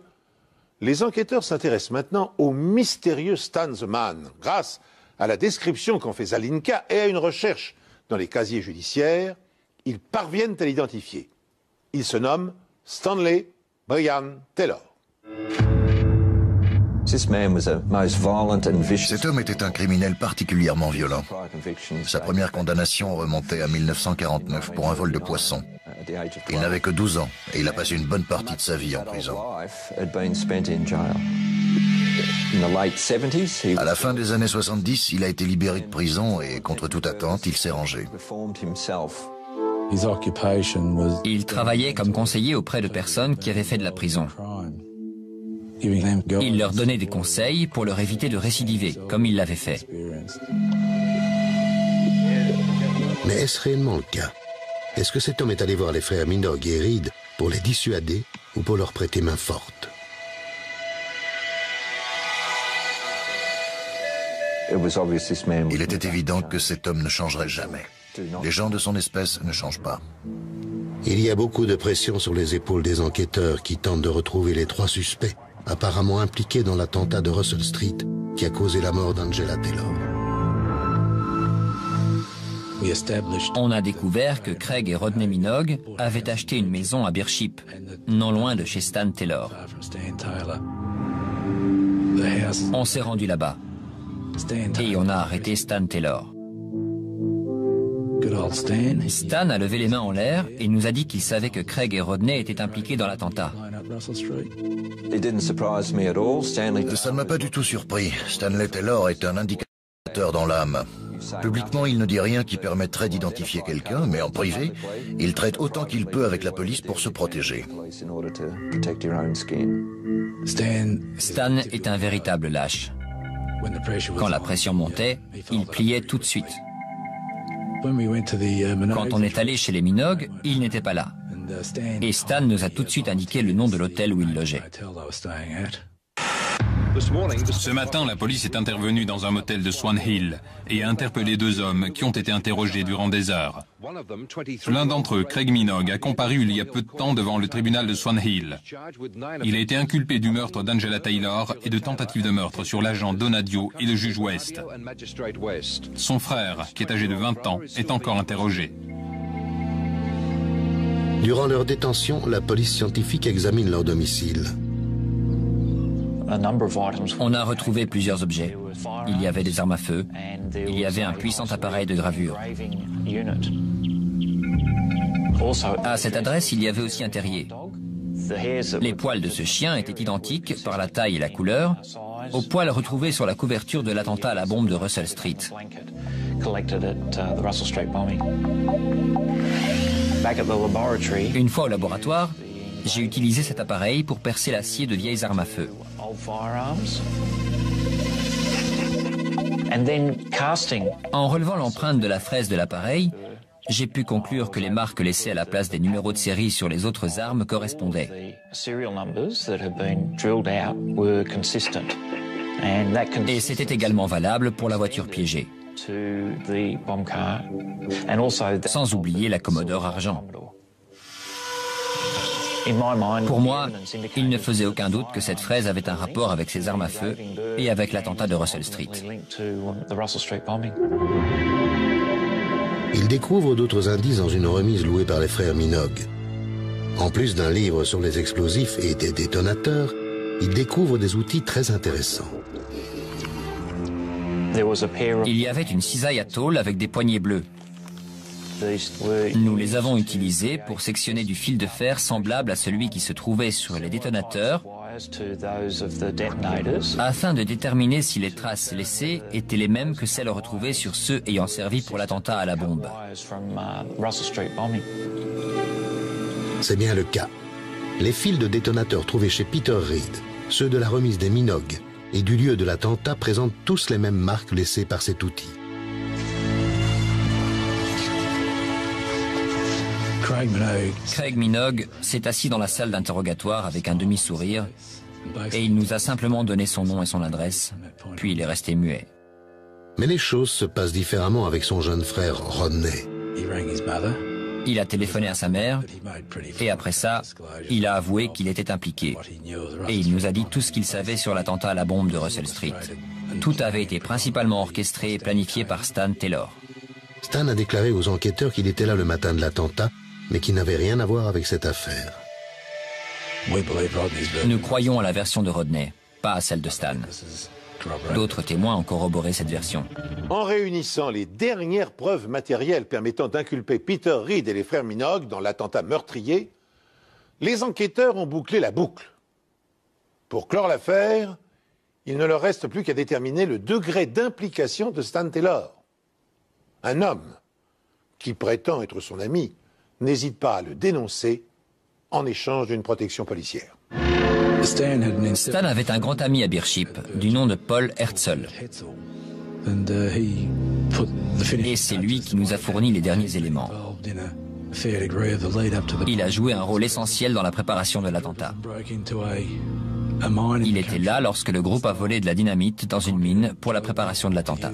les enquêteurs s'intéressent maintenant au mystérieux Stan the Man, grâce à la description qu'en fait Zelinka et à une recherche dans les casiers judiciaires. Ils parviennent à l'identifier. Il se nomme Stanley Brian Taylor. Cet homme était un criminel particulièrement violent. Sa première condamnation remontait à 1949 pour un vol de poissons. Il n'avait que 12 ans et il a passé une bonne partie de sa vie en prison. À la fin des années 70, il a été libéré de prison et, contre toute attente, il s'est rangé. Il travaillait comme conseiller auprès de personnes qui avaient fait de la prison. Il leur donnait des conseils pour leur éviter de récidiver, comme il l'avait fait. Mais est-ce réellement le cas? Est-ce que cet homme est allé voir les frères Minogue et Reed pour les dissuader ou pour leur prêter main forte? Il était évident que cet homme ne changerait jamais. Les gens de son espèce ne changent pas. Il y a beaucoup de pression sur les épaules des enquêteurs qui tentent de retrouver les 3 suspects apparemment impliqués dans l'attentat de Russell Street qui a causé la mort d'Angela Taylor. On a découvert que Craig et Rodney Minogue avaient acheté une maison à Beership, non loin de chez Stan Taylor. On s'est rendu là-bas et on a arrêté Stan Taylor. Stan a levé les mains en l'air et nous a dit qu'il savait que Craig et Rodney étaient impliqués dans l'attentat. Ça ne m'a pas du tout surpris. Stanley Taylor est un indicateur dans l'âme. Publiquement, il ne dit rien qui permettrait d'identifier quelqu'un, mais en privé, il traite autant qu'il peut avec la police pour se protéger. Stan est un véritable lâche. Quand la pression montait, il pliait tout de suite. Quand on est allé chez les Minogue, il n'était pas là. Et Stan nous a tout de suite indiqué le nom de l'hôtel où il logeait. Ce matin, la police est intervenue dans un motel de Swan Hill et a interpellé 2 hommes qui ont été interrogés durant des heures. L'un d'entre eux, Craig Minogue, a comparu il y a peu de temps devant le tribunal de Swan Hill. Il a été inculpé du meurtre d'Angela Taylor et de tentative de meurtre sur l'agent Donadio et le juge West. Son frère, qui est âgé de 20 ans, est encore interrogé. Durant leur détention, la police scientifique examine leur domicile. On a retrouvé plusieurs objets. Il y avait des armes à feu. Il y avait un puissant appareil de gravure. À cette adresse, il y avait aussi un terrier. Les poils de ce chien étaient identiques par la taille et la couleur aux poils retrouvés sur la couverture de l'attentat à la bombe de Russell Street. Une fois au laboratoire, j'ai utilisé cet appareil pour percer l'acier de vieilles armes à feu. En relevant l'empreinte de la fraise de l'appareil, j'ai pu conclure que les marques laissées à la place des numéros de série sur les autres armes correspondaient. Et c'était également valable pour la voiture piégée. Sans oublier la Commodore argent. Pour moi, il ne faisait aucun doute que cette fraise avait un rapport avec ces armes à feu et avec l'attentat de Russell Street. Il découvre d'autres indices dans une remise louée par les frères Minogue. En plus d'un livre sur les explosifs et des détonateurs, il découvre des outils très intéressants. Il y avait une cisaille à tôle avec des poignées bleues. Nous les avons utilisés pour sectionner du fil de fer semblable à celui qui se trouvait sur les détonateurs afin de déterminer si les traces laissées étaient les mêmes que celles retrouvées sur ceux ayant servi pour l'attentat à la bombe. C'est bien le cas. Les fils de détonateurs trouvés chez Peter Reed, ceux de la remise des Minogue et du lieu de l'attentat présentent tous les mêmes marques laissées par cet outil. Craig Minogue s'est assis dans la salle d'interrogatoire avec un demi-sourire et il nous a simplement donné son nom et son adresse, puis il est resté muet. Mais les choses se passent différemment avec son jeune frère Rodney. Il a téléphoné à sa mère et après ça, il a avoué qu'il était impliqué. Et il nous a dit tout ce qu'il savait sur l'attentat à la bombe de Russell Street. Tout avait été principalement orchestré et planifié par Stan Taylor. Stan a déclaré aux enquêteurs qu'il était là le matin de l'attentat, mais qui n'avait rien à voir avec cette affaire. Nous croyons à la version de Rodney, pas à celle de Stan. D'autres témoins ont corroboré cette version. En réunissant les dernières preuves matérielles permettant d'inculper Peter Reed et les frères Minogue dans l'attentat meurtrier, les enquêteurs ont bouclé la boucle. Pour clore l'affaire, il ne leur reste plus qu'à déterminer le degré d'implication de Stan Taylor. Un homme qui prétend être son ami n'hésite pas à le dénoncer en échange d'une protection policière. Stan avait un grand ami à Beership, du nom de Paul Herzl. Et c'est lui qui nous a fourni les derniers éléments. Il a joué un rôle essentiel dans la préparation de l'attentat. Il était là lorsque le groupe a volé de la dynamite dans une mine pour la préparation de l'attentat.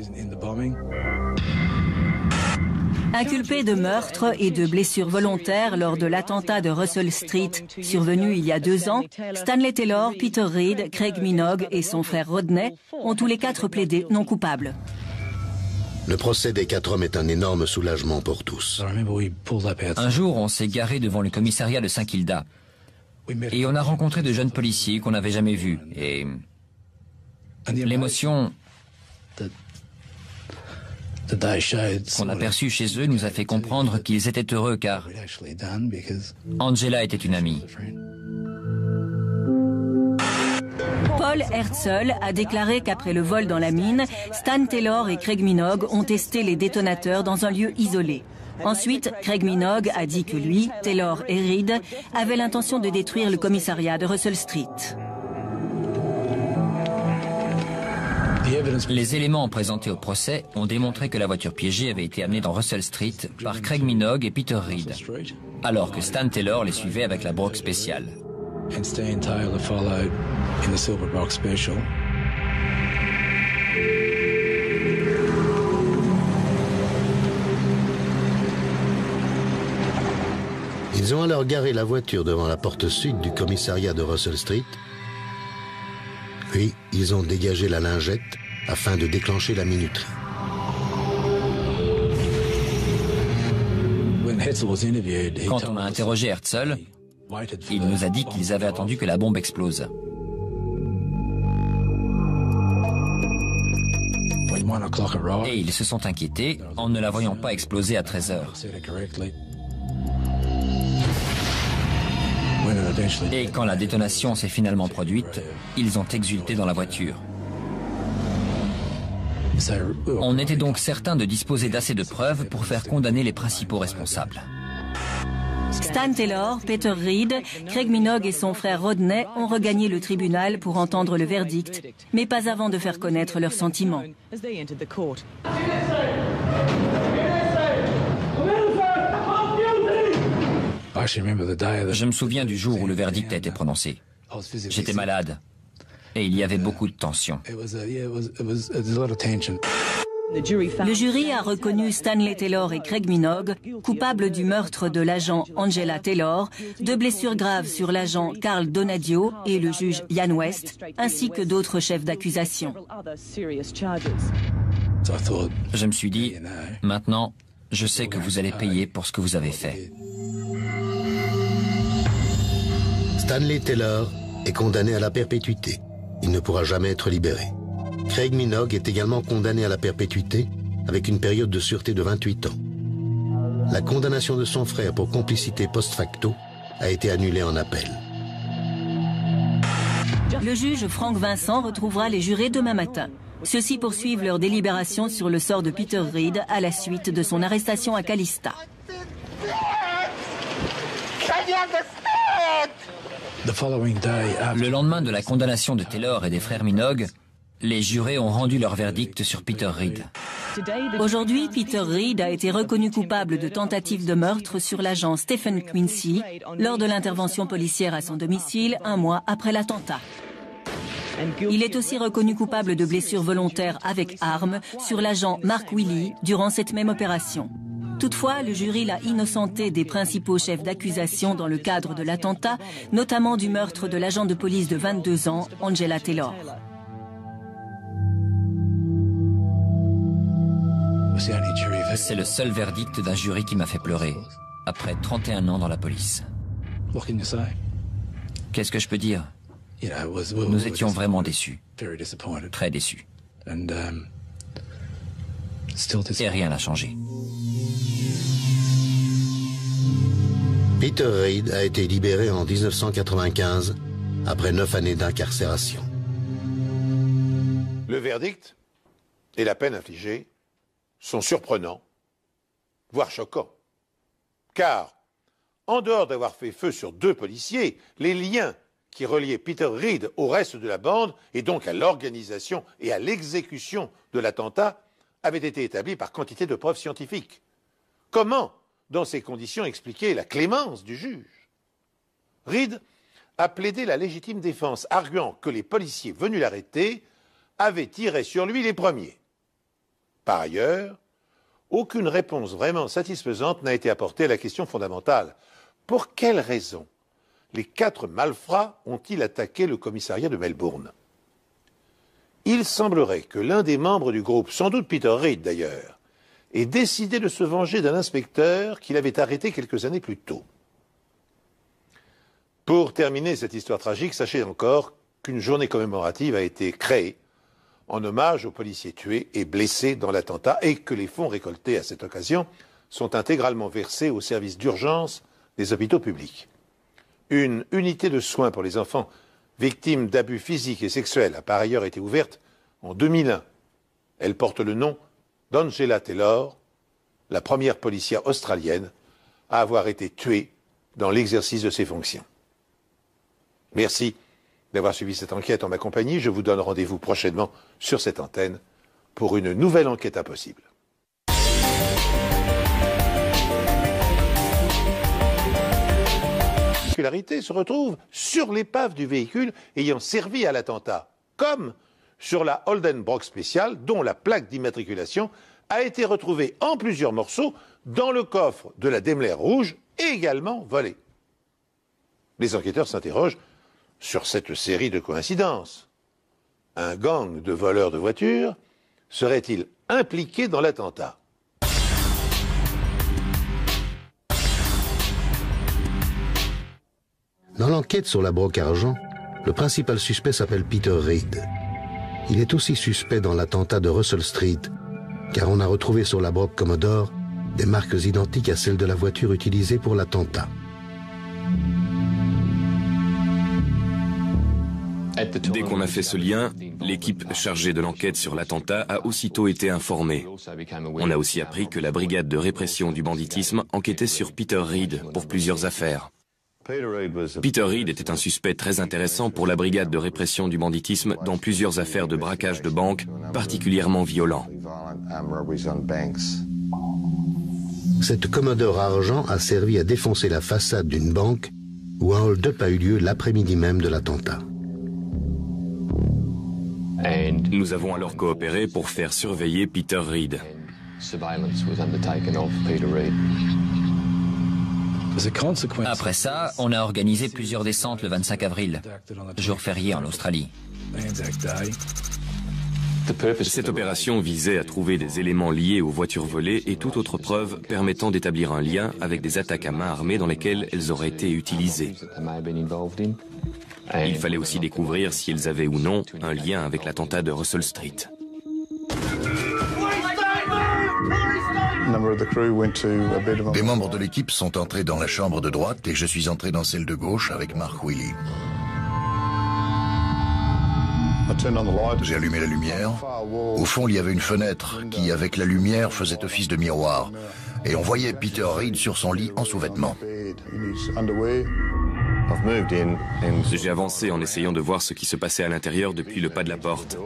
Inculpé de meurtre et de blessures volontaires lors de l'attentat de Russell Street survenu il y a 2 ans, Stanley Taylor, Peter Reed, Craig Minogue et son frère Rodney ont tous les 4 plaidé non coupables. Le procès des 4 hommes est un énorme soulagement pour tous. Un jour, on s'est garé devant le commissariat de Saint-Kilda et on a rencontré de jeunes policiers qu'on n'avait jamais vus. Et l'émotion qu'on a perçue chez eux nous a fait comprendre qu'ils étaient heureux car Angela était une amie. Paul Herzl a déclaré qu'après le vol dans la mine, Stan Taylor et Craig Minogue ont testé les détonateurs dans un lieu isolé. Ensuite, Craig Minogue a dit que lui, Taylor et Reed avaient l'intention de détruire le commissariat de Russell Street. Les éléments présentés au procès ont démontré que la voiture piégée avait été amenée dans Russell Street par Craig Minogue et Peter Reed, alors que Stan Taylor les suivait avec la broque spéciale. Ils ont alors garé la voiture devant la porte sud du commissariat de Russell Street. Puis, ils ont dégagé la lingette afin de déclencher la minuterie. Quand on a interrogé Herzl, il nous a dit qu'ils avaient attendu que la bombe explose. Et ils se sont inquiétés en ne la voyant pas exploser à 13 heures. Et quand la détonation s'est finalement produite, ils ont exulté dans la voiture. On était donc certain de disposer d'assez de preuves pour faire condamner les principaux responsables. Stan Taylor, Peter Reed, Craig Minogue et son frère Rodney ont regagné le tribunal pour entendre le verdict, mais pas avant de faire connaître leurs sentiments. Je me souviens du jour où le verdict a été prononcé. J'étais malade et il y avait beaucoup de tension. Le jury a reconnu Stanley Taylor et Craig Minogue coupables du meurtre de l'agent Angela Taylor, de blessures graves sur l'agent Carl Donadio et le juge Ian West, ainsi que d'autres chefs d'accusation. Je me suis dit, maintenant, je sais que vous allez payer pour ce que vous avez fait. Stanley Taylor est condamné à la perpétuité. Il ne pourra jamais être libéré. Craig Minogue est également condamné à la perpétuité avec une période de sûreté de 28 ans. La condamnation de son frère pour complicité post facto a été annulée en appel. Le juge Frank Vincent retrouvera les jurés demain matin. Ceux-ci poursuivent leur délibération sur le sort de Peter Reed à la suite de son arrestation à Calista. Le lendemain de la condamnation de Taylor et des frères Minogue, les jurés ont rendu leur verdict sur Peter Reed. Aujourd'hui, Peter Reed a été reconnu coupable de tentative de meurtre sur l'agent Stephen Quincy lors de l'intervention policière à son domicile 1 mois après l'attentat. Il est aussi reconnu coupable de blessures volontaires avec arme sur l'agent Mark Willey durant cette même opération. Toutefois, le jury l'a innocenté des principaux chefs d'accusation dans le cadre de l'attentat, notamment du meurtre de l'agent de police de 22 ans, Angela Taylor. C'est le seul verdict d'un jury qui m'a fait pleurer, après 31 ans dans la police. Qu'est-ce que je peux dire? Nous étions vraiment déçus, très déçus. Et rien n'a changé. Peter Reid a été libéré en 1995 après 9 années d'incarcération. Le verdict et la peine infligée sont surprenants, voire choquants. Car, en dehors d'avoir fait feu sur 2 policiers, les liens qui reliaient Peter Reid au reste de la bande et donc à l'organisation et à l'exécution de l'attentat avaient été établis par quantité de preuves scientifiques. Comment, dans ces conditions, expliquer la clémence du juge? Reid a plaidé la légitime défense, arguant que les policiers venus l'arrêter avaient tiré sur lui les premiers. Par ailleurs, aucune réponse vraiment satisfaisante n'a été apportée à la question fondamentale. Pour quelles raisons les 4 malfrats ont-ils attaqué le commissariat de Melbourne? Il semblerait que l'un des membres du groupe, sans doute Peter Reid d'ailleurs, ait décidé de se venger d'un inspecteur qu'il avait arrêté quelques années plus tôt. Pour terminer cette histoire tragique, sachez encore qu'une journée commémorative a été créée en hommage aux policiers tués et blessés dans l'attentat et que les fonds récoltés à cette occasion sont intégralement versés au service d'urgence des hôpitaux publics. Une unité de soins pour les enfants victimes d'abus physiques et sexuels a par ailleurs été ouverte en 2001. Elle porte le nom d'Angela Taylor, la première policière australienne à avoir été tuée dans l'exercice de ses fonctions. Merci d'avoir suivi cette enquête en ma compagnie. Je vous donne rendez-vous prochainement sur cette antenne pour une nouvelle enquête impossible. La particularité se retrouve sur l'épave du véhicule ayant servi à l'attentat, comme sur la Holden Brock spéciale dont la plaque d'immatriculation a été retrouvée en plusieurs morceaux dans le coffre de la Daimler rouge, également volée. Les enquêteurs s'interrogent sur cette série de coïncidences. Un gang de voleurs de voitures serait-il impliqué dans l'attentat? Dans l'enquête sur la broque argent, le principal suspect s'appelle Peter Reid. Il est aussi suspect dans l'attentat de Russell Street, car on a retrouvé sur la broque Commodore des marques identiques à celles de la voiture utilisée pour l'attentat. Dès qu'on a fait ce lien, l'équipe chargée de l'enquête sur l'attentat a aussitôt été informée. On a aussi appris que la brigade de répression du banditisme enquêtait sur Peter Reid pour plusieurs affaires. Peter Reid était un suspect très intéressant pour la brigade de répression du banditisme dans plusieurs affaires de braquage de banques particulièrement violents. Cette Commodore argent a servi à défoncer la façade d'une banque où un hold-up a eu lieu l'après-midi même de l'attentat. Nous avons alors coopéré pour faire surveiller Peter Reid. Après ça, on a organisé plusieurs descentes le 25 avril, jour férié en Australie. Cette opération visait à trouver des éléments liés aux voitures volées et toute autre preuve permettant d'établir un lien avec des attaques à main armée dans lesquelles elles auraient été utilisées. Il fallait aussi découvrir si elles avaient ou non un lien avec l'attentat de Russell Street. Des membres de l'équipe sont entrés dans la chambre de droite et je suis entré dans celle de gauche avec Mark Willey. J'ai allumé la lumière. Au fond, il y avait une fenêtre qui, avec la lumière, faisait office de miroir. Et on voyait Peter Reid sur son lit en sous-vêtements. J'ai avancé en essayant de voir ce qui se passait à l'intérieur depuis le pas de la porte.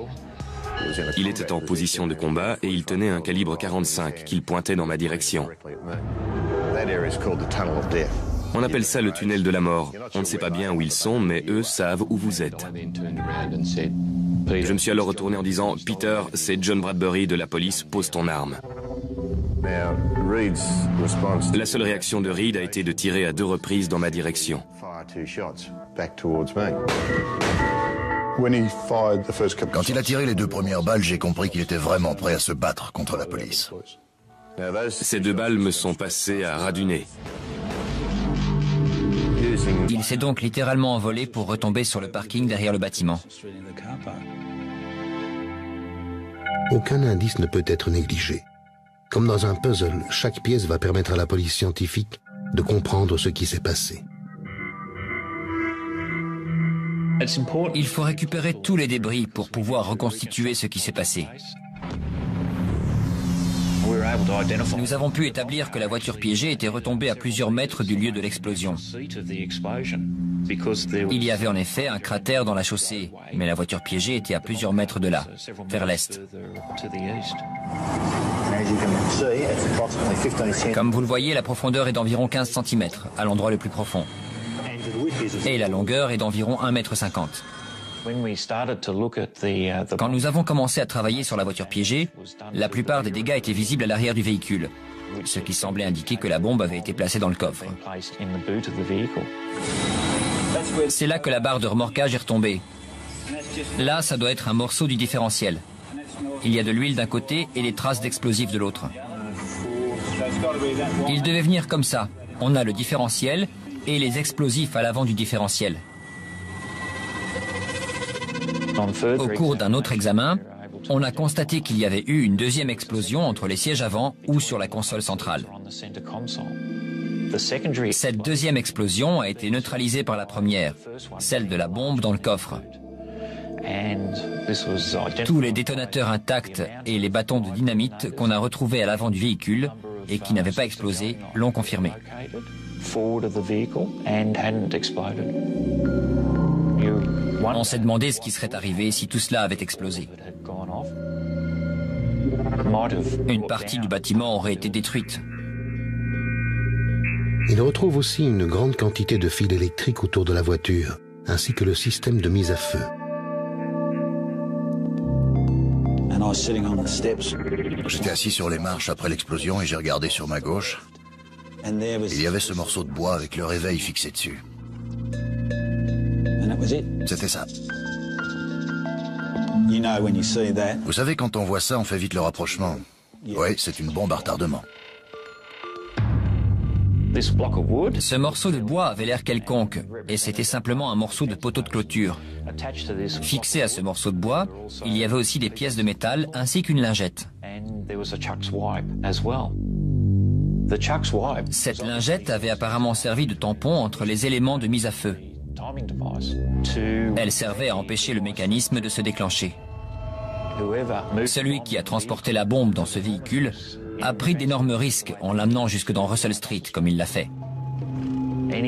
Il était en position de combat et il tenait un calibre 45 qu'il pointait dans ma direction. On appelle ça le tunnel de la mort. On ne sait pas bien où ils sont, mais eux savent où vous êtes. Je me suis alors retourné en disant « Peter, c'est John Bradbury de la police, pose ton arme ». La seule réaction de Reid a été de tirer à 2 reprises dans ma direction. Quand il a tiré les 2 premières balles, j'ai compris qu'il était vraiment prêt à se battre contre la police. Ces 2 balles me sont passées à ras du nez. Il s'est donc littéralement envolé pour retomber sur le parking derrière le bâtiment. Aucun indice ne peut être négligé. Comme dans un puzzle, chaque pièce va permettre à la police scientifique de comprendre ce qui s'est passé. Il faut récupérer tous les débris pour pouvoir reconstituer ce qui s'est passé. Nous avons pu établir que la voiture piégée était retombée à plusieurs mètres du lieu de l'explosion. Il y avait en effet un cratère dans la chaussée, mais la voiture piégée était à plusieurs mètres de là, vers l'est. Comme vous le voyez, la profondeur est d'environ 15 cm, à l'endroit le plus profond. Et la longueur est d'environ 1,50 m. Quand nous avons commencé à travailler sur la voiture piégée, la plupart des dégâts étaient visibles à l'arrière du véhicule, ce qui semblait indiquer que la bombe avait été placée dans le coffre. C'est là que la barre de remorquage est retombée. Là, ça doit être un morceau du différentiel. Il y a de l'huile d'un côté et des traces d'explosifs de l'autre. Il devait venir comme ça. On a le différentiel et les explosifs à l'avant du différentiel. Au cours d'un autre examen, on a constaté qu'il y avait eu une deuxième explosion entre les sièges avant ou sur la console centrale. Cette deuxième explosion a été neutralisée par la première, celle de la bombe dans le coffre. Tous les détonateurs intacts et les bâtons de dynamite qu'on a retrouvés à l'avant du véhicule et qui n'avaient pas explosé l'ont confirmé. On s'est demandé ce qui serait arrivé si tout cela avait explosé. Une partie du bâtiment aurait été détruite. Il retrouve aussi une grande quantité de fils électriques autour de la voiture, ainsi que le système de mise à feu. J'étais assis sur les marches après l'explosion et j'ai regardé sur ma gauche. Il y avait ce morceau de bois avec le réveil fixé dessus. C'était ça. Vous savez, quand on voit ça, on fait vite le rapprochement. Oui, c'est une bombe à retardement. Ce morceau de bois avait l'air quelconque, et c'était simplement un morceau de poteau de clôture. Fixé à ce morceau de bois, il y avait aussi des pièces de métal ainsi qu'une lingette. Cette lingette avait apparemment servi de tampon entre les éléments de mise à feu. Elle servait à empêcher le mécanisme de se déclencher. Celui qui a transporté la bombe dans ce véhicule a pris d'énormes risques en l'amenant jusque dans Russell Street, comme il l'a fait.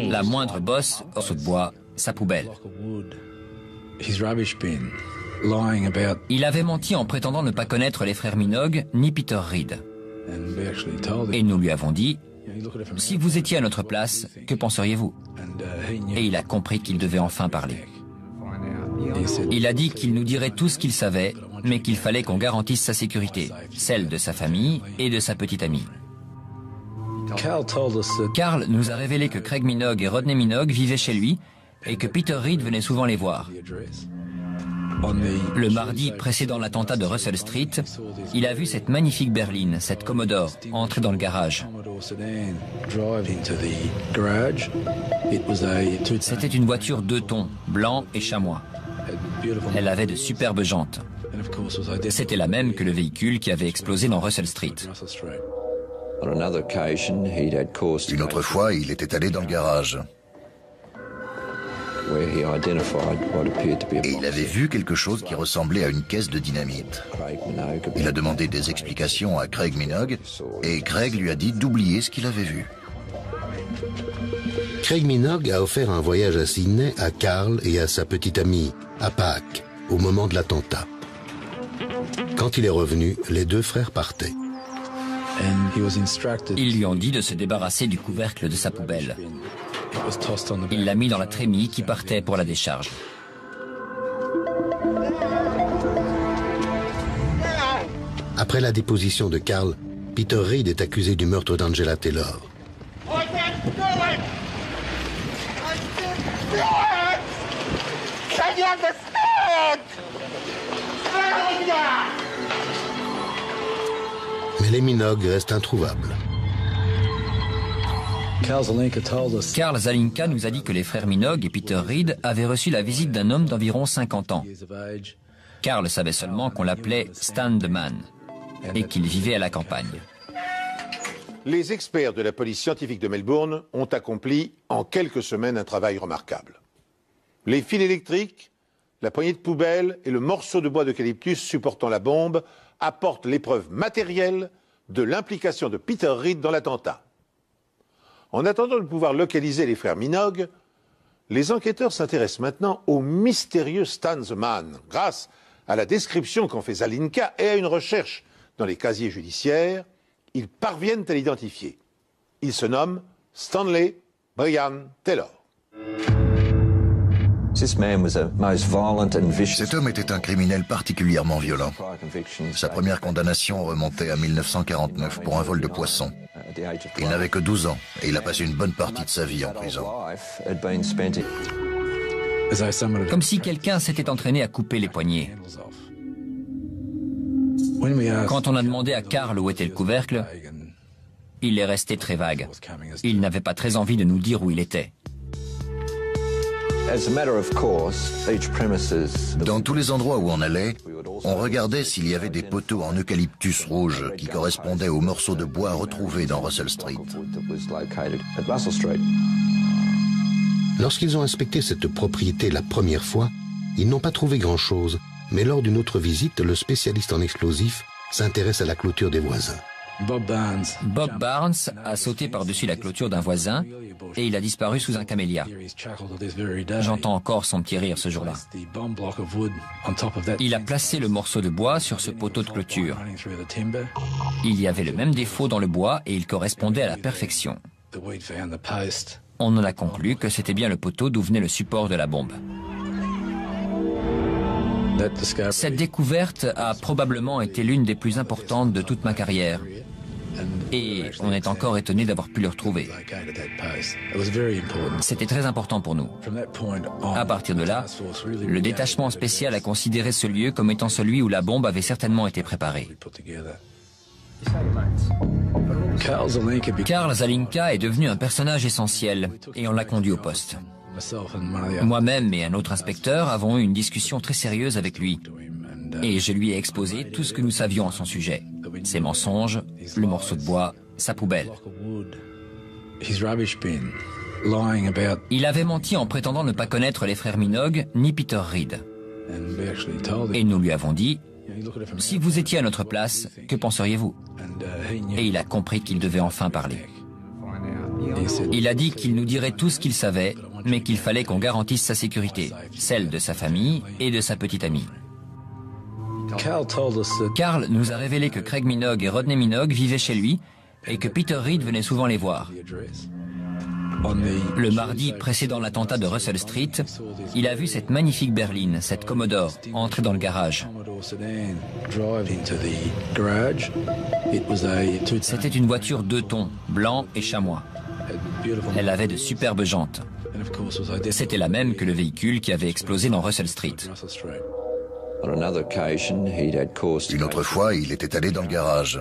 La moindre bosse, morceau de bois, sa poubelle. Il avait menti en prétendant ne pas connaître les frères Minogue ni Peter Reed. Et nous lui avons dit, si vous étiez à notre place, que penseriez-vous? Et il a compris qu'il devait enfin parler. Il a dit qu'il nous dirait tout ce qu'il savait, mais qu'il fallait qu'on garantisse sa sécurité, celle de sa famille et de sa petite amie. Carl nous a révélé que Craig Minogue et Rodney Minogue vivaient chez lui et que Peter Reed venait souvent les voir. Le mardi précédant l'attentat de Russell Street, il a vu cette magnifique berline, cette Commodore, entrer dans le garage. C'était une voiture 2 tons, blanc et chamois. Elle avait de superbes jantes. C'était la même que le véhicule qui avait explosé dans Russell Street. Une autre fois, il était allé dans le garage. Et il avait vu quelque chose qui ressemblait à une caisse de dynamite. Il a demandé des explications à Craig Minogue et Craig lui a dit d'oublier ce qu'il avait vu. Craig Minogue a offert un voyage à Sydney à Carl et à sa petite amie, à Pâques, au moment de l'attentat. Quand il est revenu, les 2 frères partaient. Ils lui ont dit de se débarrasser du couvercle de sa poubelle. Il l'a mis dans la trémie qui partait pour la décharge. Après la déposition de Carl, Peter Reed est accusé du meurtre d'Angela Taylor. Mais les Minogue restent introuvables. Carl Zelinka nous a dit que les frères Minogue et Peter Reed avaient reçu la visite d'un homme d'environ 50 ans. Carl savait seulement qu'on l'appelait Stan the Man et qu'il vivait à la campagne. Les experts de la police scientifique de Melbourne ont accompli en quelques semaines un travail remarquable. Les fils électriques, la poignée de poubelle et le morceau de bois d'eucalyptus supportant la bombe apportent les preuves matérielles de l'implication de Peter Reed dans l'attentat. En attendant de pouvoir localiser les frères Minogue, les enquêteurs s'intéressent maintenant au mystérieux Stan the Man, grâce à la description qu'en fait Zelinka et à une recherche dans les casiers judiciaires. Ils parviennent à l'identifier. Il se nomme Stanley Brian Taylor. Cet homme était un criminel particulièrement violent. Sa première condamnation remontait à 1949 pour un vol de poissons. Il n'avait que 12 ans et il a passé une bonne partie de sa vie en prison. Comme si quelqu'un s'était entraîné à couper les poignets. Quand on a demandé à Carl où était le couvercle, il est resté très vague. Il n'avait pas très envie de nous dire où il était. Dans tous les endroits où on allait, on regardait s'il y avait des poteaux en eucalyptus rouge qui correspondaient aux morceaux de bois retrouvés dans Russell Street. Lorsqu'ils ont inspecté cette propriété la première fois, ils n'ont pas trouvé grand-chose, mais lors d'une autre visite, le spécialiste en explosifs s'intéresse à la clôture des voisins. Bob Barnes a sauté par-dessus la clôture d'un voisin et il a disparu sous un camélia. J'entends encore son petit rire ce jour-là. Il a placé le morceau de bois sur ce poteau de clôture. Il y avait le même défaut dans le bois et il correspondait à la perfection. On en a conclu que c'était bien le poteau d'où venait le support de la bombe. Cette découverte a probablement été l'une des plus importantes de toute ma carrière. Et on est encore étonné d'avoir pu le retrouver. C'était très important pour nous. À partir de là, le détachement spécial a considéré ce lieu comme étant celui où la bombe avait certainement été préparée. Carl Zelinka est devenu un personnage essentiel et on l'a conduit au poste. Moi-même et un autre inspecteur avons eu une discussion très sérieuse avec lui. Et je lui ai exposé tout ce que nous savions à son sujet. Ses mensonges, le morceau de bois, sa poubelle. Il avait menti en prétendant ne pas connaître les frères Minogue ni Peter Reed. Et nous lui avons dit, si vous étiez à notre place, que penseriez-vous? Et il a compris qu'il devait enfin parler. Il a dit qu'il nous dirait tout ce qu'il savait, mais qu'il fallait qu'on garantisse sa sécurité, celle de sa famille et de sa petite amie. Carl nous a révélé que Craig Minogue et Rodney Minogue vivaient chez lui et que Peter Reed venait souvent les voir. Le mardi précédant l'attentat de Russell Street, il a vu cette magnifique berline, cette Commodore, entrer dans le garage. C'était une voiture 2 tons, blanc et chamois. Elle avait de superbes jantes. C'était la même que le véhicule qui avait explosé dans Russell Street. Une autre fois, il était allé dans le garage.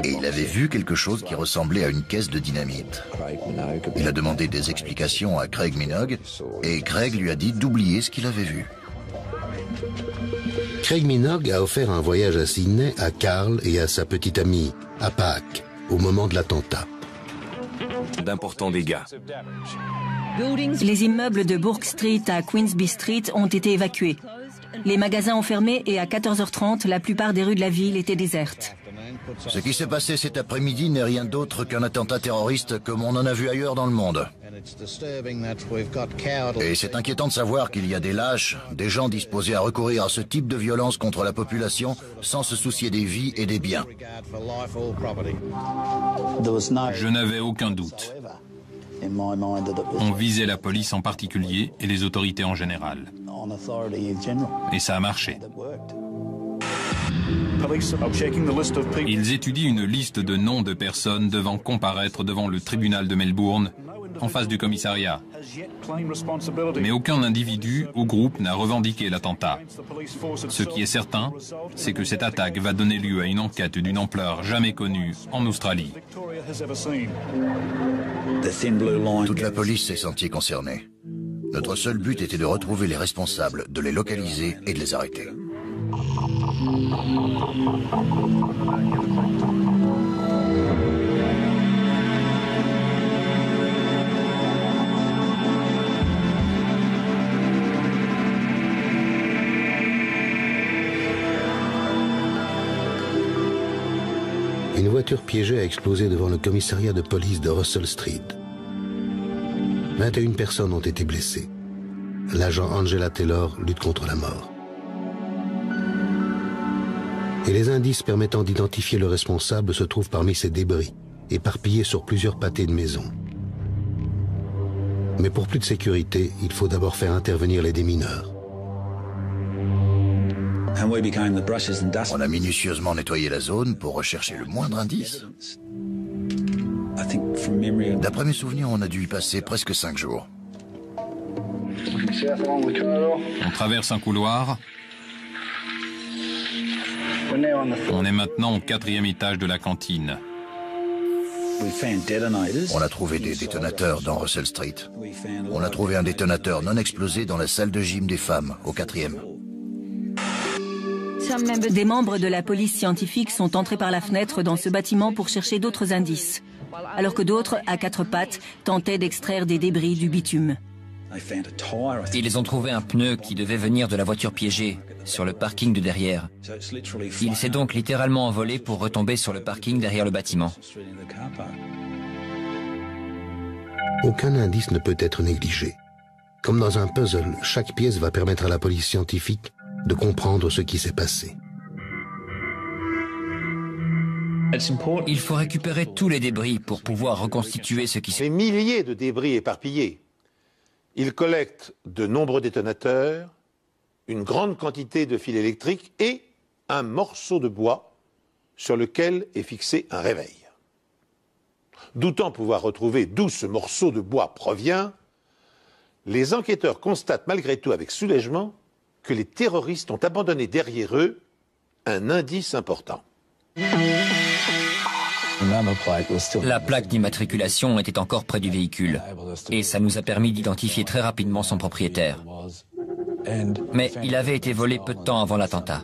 Et il avait vu quelque chose qui ressemblait à une caisse de dynamite. Il a demandé des explications à Craig Minogue et Craig lui a dit d'oublier ce qu'il avait vu. Craig Minogue a offert un voyage à Sydney à Carl et à sa petite amie, à Pâques, au moment de l'attentat. D'importants dégâts. Les immeubles de Bourke Street à Queensby Street ont été évacués. Les magasins ont fermé et à 14h30, la plupart des rues de la ville étaient désertes. Ce qui s'est passé cet après-midi n'est rien d'autre qu'un attentat terroriste comme on en a vu ailleurs dans le monde. Et c'est inquiétant de savoir qu'il y a des lâches, des gens disposés à recourir à ce type de violence contre la population sans se soucier des vies et des biens. Je n'avais aucun doute. On visait la police en particulier et les autorités en général. Et ça a marché. Ils étudient une liste de noms de personnes devant comparaître devant le tribunal de Melbourne en face du commissariat. Mais aucun individu ou groupe n'a revendiqué l'attentat. Ce qui est certain, c'est que cette attaque va donner lieu à une enquête d'une ampleur jamais connue en Australie. Toute la police s'est sentie concernée. Notre seul but était de retrouver les responsables, de les localiser et de les arrêter. Une voiture piégée a explosé devant le commissariat de police de Russell Street. 21 personnes ont été blessées. L'agent Angela Taylor lutte contre la mort. Et les indices permettant d'identifier le responsable se trouvent parmi ces débris, éparpillés sur plusieurs pâtés de maisons. Mais pour plus de sécurité, il faut d'abord faire intervenir les démineurs. On a minutieusement nettoyé la zone pour rechercher le moindre indice. D'après mes souvenirs, on a dû y passer presque 5 jours. On traverse un couloir. On est maintenant au 4e étage de la cantine. On a trouvé des détonateurs dans Russell Street. On a trouvé un détonateur non explosé dans la salle de gym des femmes, au 4e. Des membres de la police scientifique sont entrés par la fenêtre dans ce bâtiment pour chercher d'autres indices, alors que d'autres, à 4 pattes, tentaient d'extraire des débris du bitume. Ils ont trouvé un pneu qui devait venir de la voiture piégée, sur le parking de derrière. Il s'est donc littéralement envolé pour retomber sur le parking derrière le bâtiment. Aucun indice ne peut être négligé. Comme dans un puzzle, chaque pièce va permettre à la police scientifique de comprendre ce qui s'est passé. Il faut récupérer tous les débris pour pouvoir reconstituer ce qui s'est passé. Des milliers de débris éparpillés. Ils collectent de nombreux détonateurs, une grande quantité de fils électriques et un morceau de bois sur lequel est fixé un réveil. Doutant pouvoir retrouver d'où ce morceau de bois provient, les enquêteurs constatent malgré tout avec soulagement que les terroristes ont abandonné derrière eux un indice important. La plaque d'immatriculation était encore près du véhicule et ça nous a permis d'identifier très rapidement son propriétaire. Mais il avait été volé peu de temps avant l'attentat.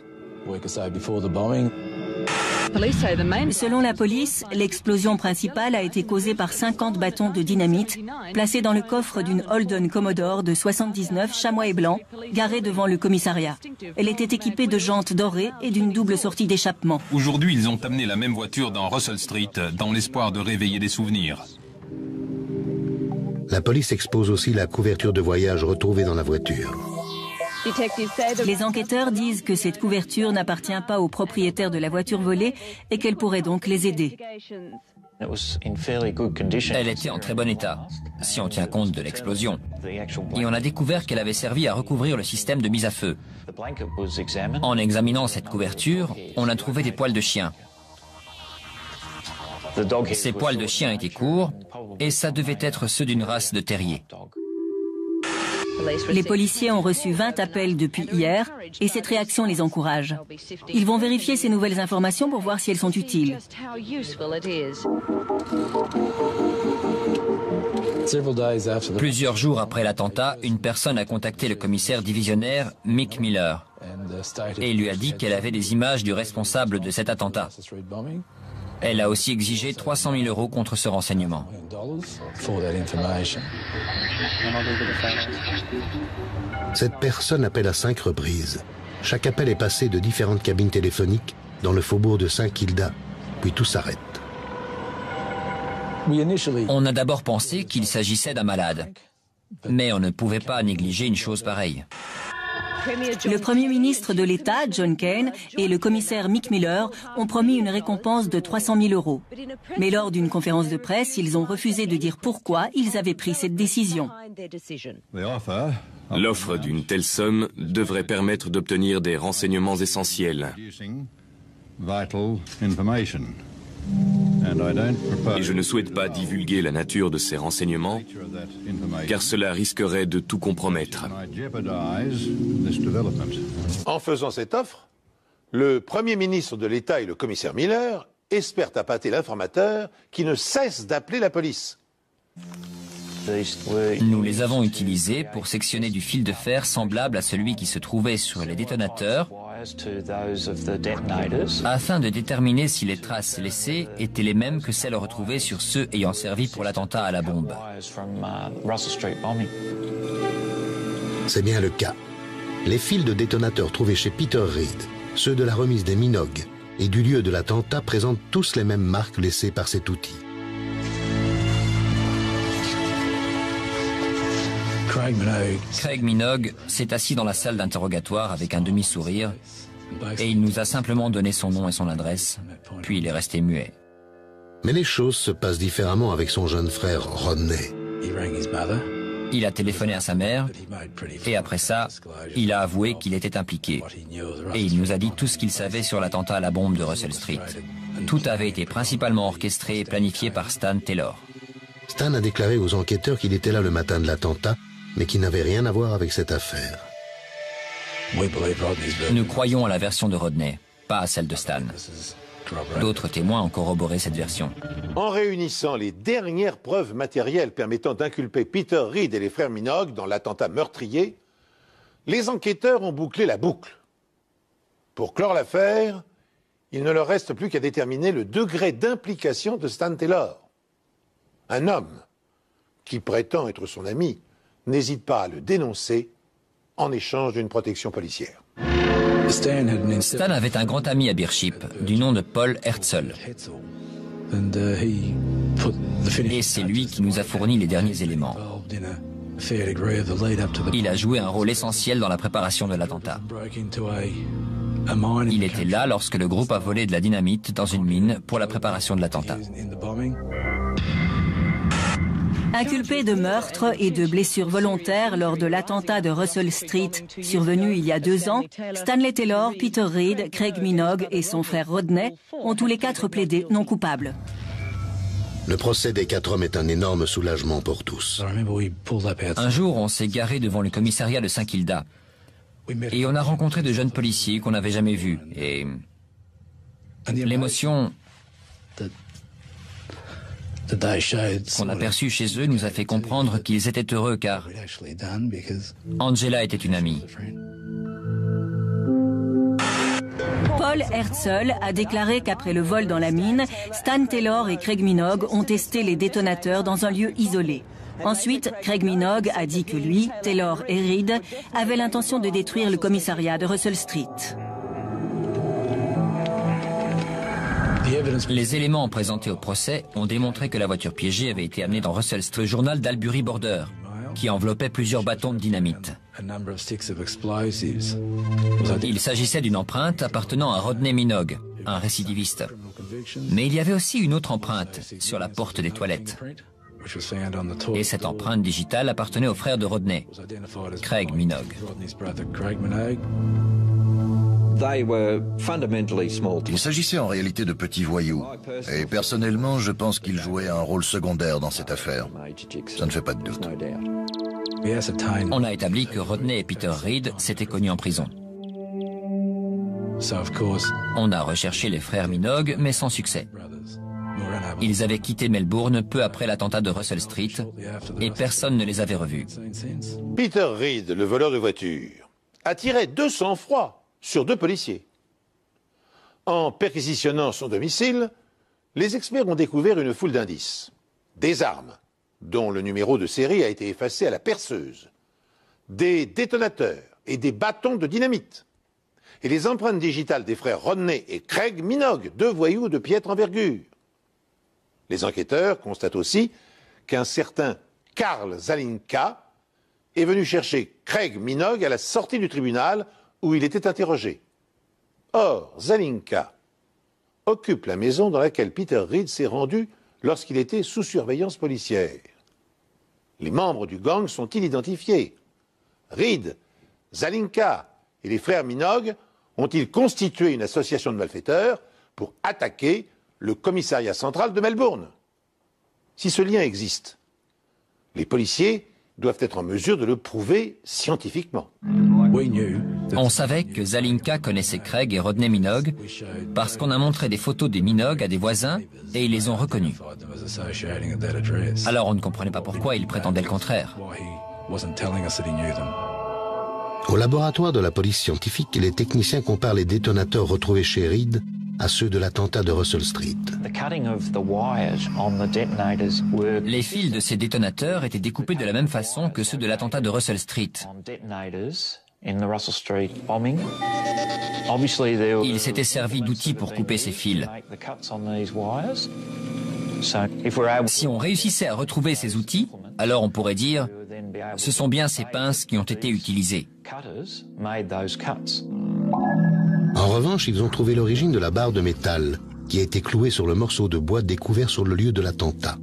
Selon la police, l'explosion principale a été causée par 50 bâtons de dynamite placés dans le coffre d'une Holden Commodore de 79 chamois et blanc garée devant le commissariat. Elle était équipée de jantes dorées et d'une double sortie d'échappement. Aujourd'hui, ils ont amené la même voiture dans Russell Street dans l'espoir de réveiller des souvenirs. La police expose aussi la couverture de voyage retrouvée dans la voiture. Les enquêteurs disent que cette couverture n'appartient pas aux propriétaires de la voiture volée et qu'elle pourrait donc les aider. Elle était en très bon état, si on tient compte de l'explosion. Et on a découvert qu'elle avait servi à recouvrir le système de mise à feu. En examinant cette couverture, on a trouvé des poils de chien. Ces poils de chien étaient courts et ça devait être ceux d'une race de terrier. Les policiers ont reçu 20 appels depuis hier et cette réaction les encourage. Ils vont vérifier ces nouvelles informations pour voir si elles sont utiles. Plusieurs jours après l'attentat, une personne a contacté le commissaire divisionnaire Mick Miller et lui a dit qu'elle avait des images du responsable de cet attentat. Elle a aussi exigé 300 000 € contre ce renseignement. Cette personne appelle à 5 reprises. Chaque appel est passé de différentes cabines téléphoniques dans le faubourg de Saint-Kilda, puis tout s'arrête. On a d'abord pensé qu'il s'agissait d'un malade, mais on ne pouvait pas négliger une chose pareille. Le Premier ministre de l'État, John Cain, et le commissaire Mick Miller ont promis une récompense de 300 000 €. Mais lors d'une conférence de presse, ils ont refusé de dire pourquoi ils avaient pris cette décision. L'offre d'une telle somme devrait permettre d'obtenir des renseignements essentiels. Et je ne souhaite pas divulguer la nature de ces renseignements, car cela risquerait de tout compromettre. En faisant cette offre, le Premier ministre de l'État et le commissaire Miller espèrent appâter l'informateur qui ne cesse d'appeler la police. Nous les avons utilisés pour sectionner du fil de fer semblable à celui qui se trouvait sur les détonateurs afin de déterminer si les traces laissées étaient les mêmes que celles retrouvées sur ceux ayant servi pour l'attentat à la bombe. C'est bien le cas. Les fils de détonateurs trouvés chez Peter Reed, ceux de la remise des Minogue et du lieu de l'attentat présentent tous les mêmes marques laissées par cet outil. Craig Minogue s'est assis dans la salle d'interrogatoire avec un demi-sourire et il nous a simplement donné son nom et son adresse, puis il est resté muet. Mais les choses se passent différemment avec son jeune frère Rodney. Il a téléphoné à sa mère et après ça, il a avoué qu'il était impliqué. Et il nous a dit tout ce qu'il savait sur l'attentat à la bombe de Russell Street. Tout avait été principalement orchestré et planifié par Stan Taylor. Stan a déclaré aux enquêteurs qu'il était là le matin de l'attentat, mais qui n'avait rien à voir avec cette affaire. Nous croyons à la version de Rodney, pas à celle de Stan. D'autres témoins ont corroboré cette version. En réunissant les dernières preuves matérielles permettant d'inculper Peter Reed et les frères Minogue dans l'attentat meurtrier, les enquêteurs ont bouclé la boucle. Pour clore l'affaire, il ne leur reste plus qu'à déterminer le degré d'implication de Stan Taylor. Un homme qui prétend être son ami n'hésite pas à le dénoncer en échange d'une protection policière. Stan avait un grand ami à Beership, du nom de Paul Herzl. Et c'est lui qui nous a fourni les derniers éléments. Il a joué un rôle essentiel dans la préparation de l'attentat. Il était là lorsque le groupe a volé de la dynamite dans une mine pour la préparation de l'attentat. Inculpé de meurtre et de blessures volontaires lors de l'attentat de Russell Street survenu il y a 2 ans, Stanley Taylor, Peter Reed, Craig Minogue et son frère Rodney ont tous les 4 plaidé non coupables. Le procès des 4 hommes est un énorme soulagement pour tous. Un jour, on s'est garé devant le commissariat de Saint-Kilda et on a rencontré de jeunes policiers qu'on n'avait jamais vus. Et l'émotion qu'on a perçue chez eux nous a fait comprendre qu'ils étaient heureux car Angela était une amie. Paul Herzl a déclaré qu'après le vol dans la mine, Stan Taylor et Craig Minogue ont testé les détonateurs dans un lieu isolé. Ensuite, Craig Minogue a dit que lui, Taylor et Reed avaient l'intention de détruire le commissariat de Russell Street. Les éléments présentés au procès ont démontré que la voiture piégée avait été amenée dans Russell Street. Le journal d'Albury Border, qui enveloppait plusieurs bâtons de dynamite. Il s'agissait d'une empreinte appartenant à Rodney Minogue, un récidiviste. Mais il y avait aussi une autre empreinte sur la porte des toilettes. Et cette empreinte digitale appartenait au frère de Rodney, Craig Minogue. Il s'agissait en réalité de petits voyous. Et personnellement, je pense qu'ils jouaient un rôle secondaire dans cette affaire. Ça ne fait pas de doute. On a établi que Rodney et Peter Reed s'étaient connus en prison. On a recherché les frères Minogue, mais sans succès. Ils avaient quitté Melbourne peu après l'attentat de Russell Street et personne ne les avait revus. Peter Reed, le voleur de voiture, a tiré de sang-froid sur 2 policiers. En perquisitionnant son domicile, les experts ont découvert une foule d'indices. Des armes, dont le numéro de série a été effacé à la perceuse, des détonateurs et des bâtons de dynamite, et les empreintes digitales des frères Rodney et Craig Minogue, 2 voyous de piètre envergure. Les enquêteurs constatent aussi qu'un certain Karl Zalinka est venu chercher Craig Minogue à la sortie du tribunal où il était interrogé. Or, Zalinka occupe la maison dans laquelle Peter Reed s'est rendu lorsqu'il était sous surveillance policière. Les membres du gang sont identifiés. Reed, Zalinka et les frères Minogue ont-ils constitué une association de malfaiteurs pour attaquer le commissariat central de Melbourne. Si ce lien existe, les policiers doivent être en mesure de le prouver scientifiquement. On savait que Zelinka connaissait Craig et Rodney Minogue parce qu'on a montré des photos des Minogue à des voisins et ils les ont reconnus. Alors on ne comprenait pas pourquoi il prétendait le contraire. Au laboratoire de la police scientifique, les techniciens comparent les détonateurs retrouvés chez Reed à ceux de l'attentat de Russell Street. Les fils de ces détonateurs étaient découpés de la même façon que ceux de l'attentat de Russell Street. Il s'était servi d'outils pour couper ces fils. Si on réussissait à retrouver ces outils, alors on pourrait dire « ce sont bien ces pinces qui ont été utilisées ». En revanche, ils ont trouvé l'origine de la barre de métal qui a été clouée sur le morceau de bois découvert sur le lieu de l'attentat.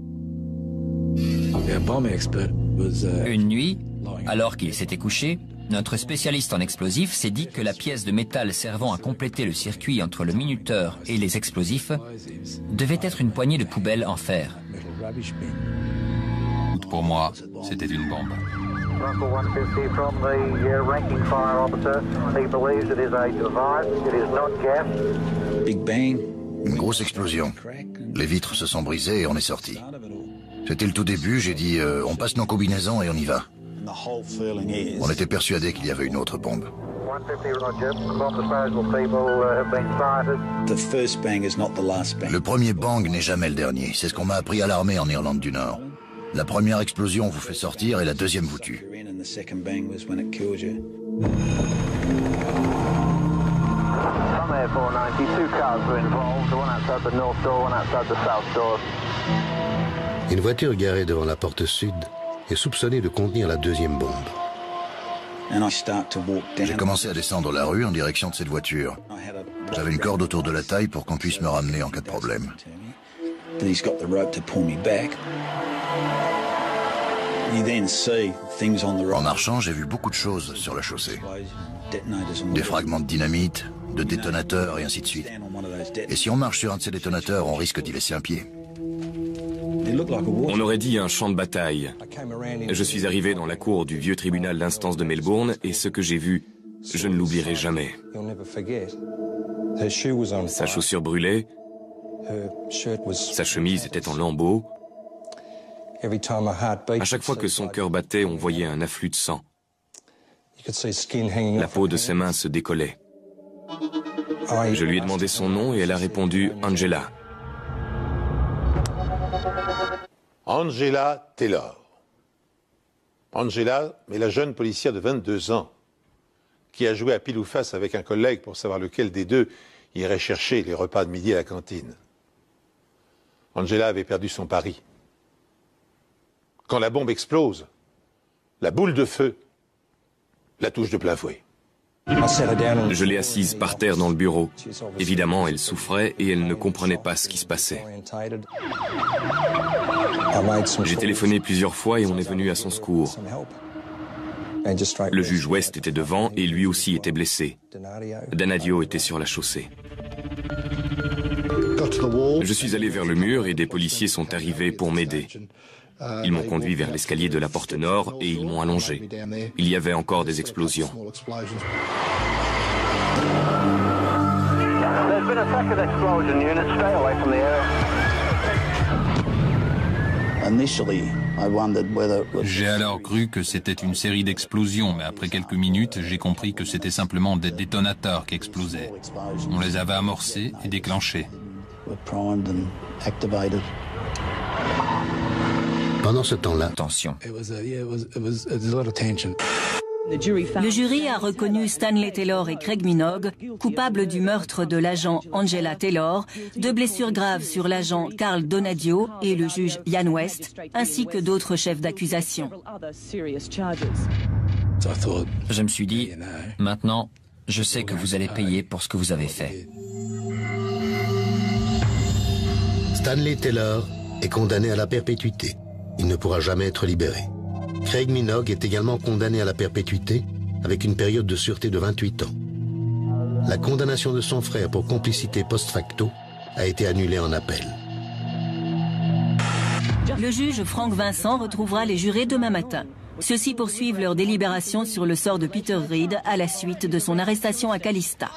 Une nuit, alors qu'il s'était couché, notre spécialiste en explosifs s'est dit que la pièce de métal servant à compléter le circuit entre le minuteur et les explosifs devait être une poignée de poubelle en fer. Pour moi, c'était une bombe. Une grosse explosion. Les vitres se sont brisées et on est sorti. C'était le tout début, j'ai dit on passe nos combinaisons et on y va. On était persuadé qu'il y avait une autre bombe. Le premier bang n'est jamais le dernier. C'est ce qu'on m'a appris à l'armée en Irlande du Nord. La première explosion vous fait sortir et la deuxième vous tue. Une voiture garée devant la porte sud est soupçonnée de contenir la deuxième bombe. J'ai commencé à descendre la rue en direction de cette voiture. J'avais une corde autour de la taille pour qu'on puisse me ramener en cas de problème. En marchant, j'ai vu beaucoup de choses sur la chaussée. Des fragments de dynamite, de détonateurs et ainsi de suite. Et si on marche sur un de ces détonateurs, on risque d'y laisser un pied. On aurait dit un champ de bataille. Je suis arrivé dans la cour du vieux tribunal d'instance de Melbourne et ce que j'ai vu, je ne l'oublierai jamais. Sa chaussure brûlait, sa chemise était en lambeaux. À chaque fois que son cœur battait, on voyait un afflux de sang. La peau de ses mains se décollait. Je lui ai demandé son nom et elle a répondu Angela. Angela Taylor. Angela est la jeune policière de 22 ans qui a joué à pile ou face avec un collègue pour savoir lequel des deux irait chercher les repas de midi à la cantine. Angela avait perdu son pari. Quand la bombe explose, la boule de feu la touche de plein fouet. Je l'ai assise par terre dans le bureau. Évidemment, elle souffrait et elle ne comprenait pas ce qui se passait. J'ai téléphoné plusieurs fois et on est venu à son secours. Le juge West était devant et lui aussi était blessé. Danadio était sur la chaussée. Je suis allé vers le mur et des policiers sont arrivés pour m'aider. Ils m'ont conduit vers l'escalier de la porte nord et ils m'ont allongé. Il y avait encore des explosions. J'ai alors cru que c'était une série d'explosions, mais après quelques minutes, j'ai compris que c'était simplement des détonateurs qui explosaient. On les avait amorcés et déclenchés. Pendant ce temps-là, Attention. Le jury a reconnu Stanley Taylor et Craig Minogue coupables du meurtre de l'agent Angela Taylor, de blessures graves sur l'agent Carl Donadio et le juge Ian West, ainsi que d'autres chefs d'accusation. Je me suis dit, maintenant, je sais que vous allez payer pour ce que vous avez fait. Stanley Taylor est condamné à la perpétuité. Il ne pourra jamais être libéré. Craig Minogue est également condamné à la perpétuité avec une période de sûreté de 28 ans. La condamnation de son frère pour complicité post facto a été annulée en appel. Le juge Frank Vincent retrouvera les jurés demain matin. Ceux-ci poursuivent leur délibération sur le sort de Peter Reed à la suite de son arrestation à Calista.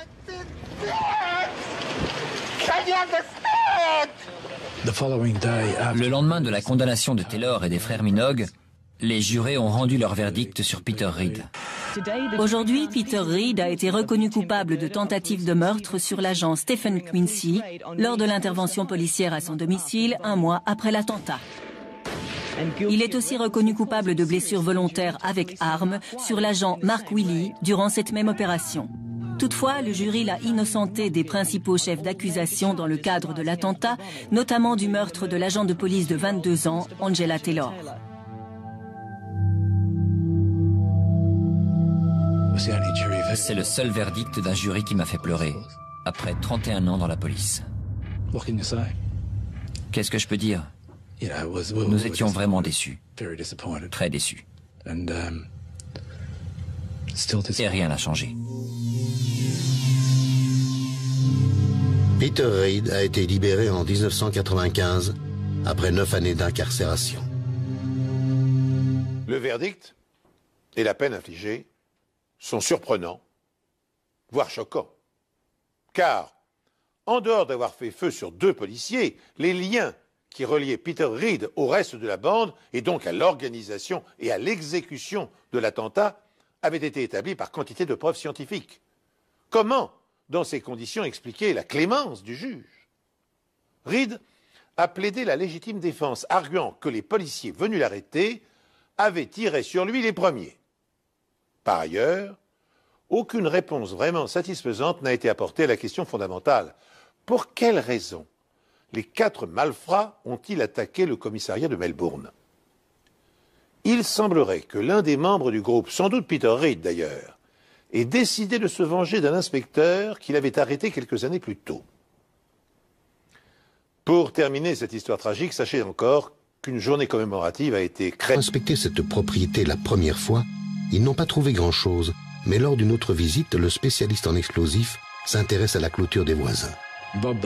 Le lendemain de la condamnation de Taylor et des frères Minogue, les jurés ont rendu leur verdict sur Peter Reed. Aujourd'hui, Peter Reed a été reconnu coupable de tentative de meurtre sur l'agent Stephen Quincy lors de l'intervention policière à son domicile un mois après l'attentat. Il est aussi reconnu coupable de blessures volontaires avec arme sur l'agent Mark Willey durant cette même opération. Toutefois, le jury l'a innocenté des principaux chefs d'accusation dans le cadre de l'attentat, notamment du meurtre de l'agent de police de 22 ans, Angela Taylor. C'est le seul verdict d'un jury qui m'a fait pleurer, après 31 ans dans la police. Qu'est-ce que je peux dire? Nous étions vraiment déçus, très déçus. Et rien n'a changé. Peter Reed a été libéré en 1995, après 9 années d'incarcération. Le verdict et la peine infligée sont surprenants, voire choquants. Car, en dehors d'avoir fait feu sur 2 policiers, les liens qui reliaient Peter Reed au reste de la bande et donc à l'organisation et à l'exécution de l'attentat avaient été établis par quantité de preuves scientifiques. Comment, dans ces conditions, expliquer la clémence du juge? Reed a plaidé la légitime défense, arguant que les policiers venus l'arrêter avaient tiré sur lui les premiers. Par ailleurs, aucune réponse vraiment satisfaisante n'a été apportée à la question fondamentale. Pour quelles raisons les 4 malfrats ont-ils attaqué le commissariat de Melbourne? Il semblerait que l'un des membres du groupe, sans doute Peter Reed d'ailleurs, ait décidé de se venger d'un inspecteur qu'il avait arrêté quelques années plus tôt. Pour terminer cette histoire tragique, sachez encore qu'une journée commémorative a été créée. Pour inspecter cette propriété la première fois, ils n'ont pas trouvé grand-chose, mais lors d'une autre visite, le spécialiste en explosifs s'intéresse à la clôture des voisins. Bob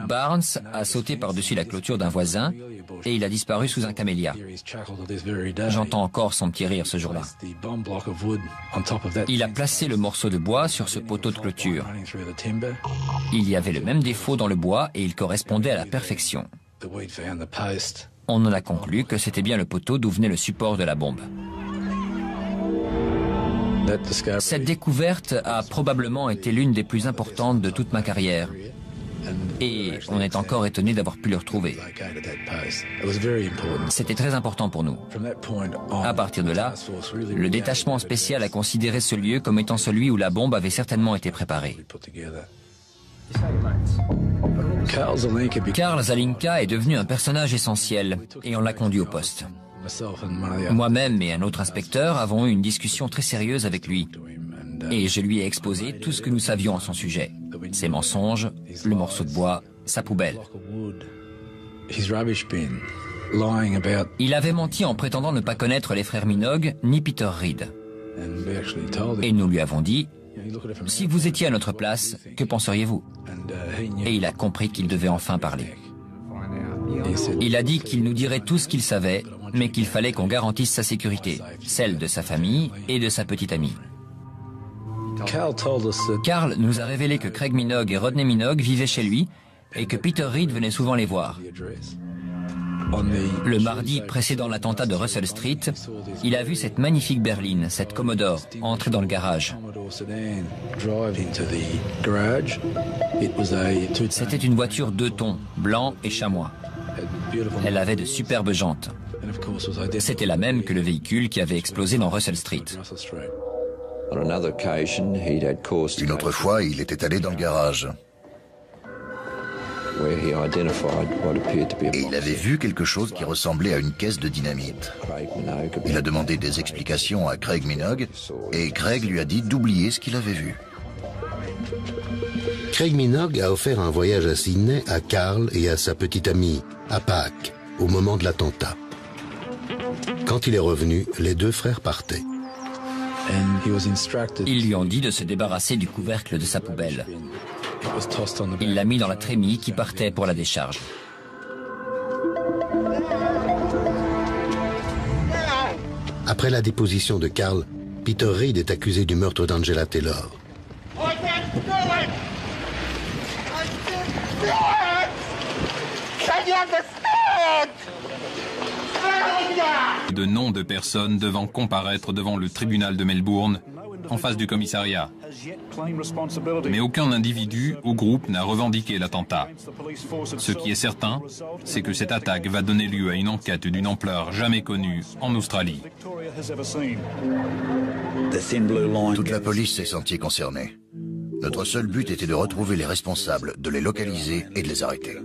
Barnes a sauté par-dessus la clôture d'un voisin et il a disparu sous un camélia. J'entends encore son petit rire ce jour-là. Il a placé le morceau de bois sur ce poteau de clôture. Il y avait le même défaut dans le bois et il correspondait à la perfection. On en a conclu que c'était bien le poteau d'où venait le support de la bombe. Cette découverte a probablement été l'une des plus importantes de toute ma carrière. Et on est encore étonné d'avoir pu le retrouver. C'était très important pour nous. À partir de là, le détachement spécial a considéré ce lieu comme étant celui où la bombe avait certainement été préparée. Carl Zelinka est devenu un personnage essentiel et on l'a conduit au poste. Moi-même et un autre inspecteur avons eu une discussion très sérieuse avec lui et je lui ai exposé tout ce que nous savions à son sujet. Ses mensonges, le morceau de bois, sa poubelle. Il avait menti en prétendant ne pas connaître les frères Minogue ni Peter Reed. Et nous lui avons dit, si vous étiez à notre place, que penseriez-vous? Et il a compris qu'il devait enfin parler. Il a dit qu'il nous dirait tout ce qu'il savait, mais qu'il fallait qu'on garantisse sa sécurité, celle de sa famille et de sa petite amie. Carl nous a révélé que Craig Minogue et Rodney Minogue vivaient chez lui et que Peter Reed venait souvent les voir. Le mardi précédant l'attentat de Russell Street, il a vu cette magnifique berline, cette Commodore, entrer dans le garage. C'était une voiture 2 tons, blanc et chamois. Elle avait de superbes jantes. C'était la même que le véhicule qui avait explosé dans Russell Street. Une autre fois, il était allé dans le garage. Et il avait vu quelque chose qui ressemblait à une caisse de dynamite. Il a demandé des explications à Craig Minogue et Craig lui a dit d'oublier ce qu'il avait vu. Craig Minogue a offert un voyage à Sydney à Carl et à sa petite amie, à Pâques, au moment de l'attentat. Quand il est revenu, les 2 frères partaient. Ils lui ont dit de se débarrasser du couvercle de sa poubelle. Il l'a mis dans la trémie qui partait pour la décharge. Après la déposition de Carl, Peter Reid est accusé du meurtre d'Angela Taylor. De noms de personnes devant comparaître devant le tribunal de Melbourne, en face du commissariat. Mais aucun individu ou groupe n'a revendiqué l'attentat. Ce qui est certain, c'est que cette attaque va donner lieu à une enquête d'une ampleur jamais connue en Australie. Toute la police s'est sentie concernée. Notre seul but était de retrouver les responsables, de les localiser et de les arrêter.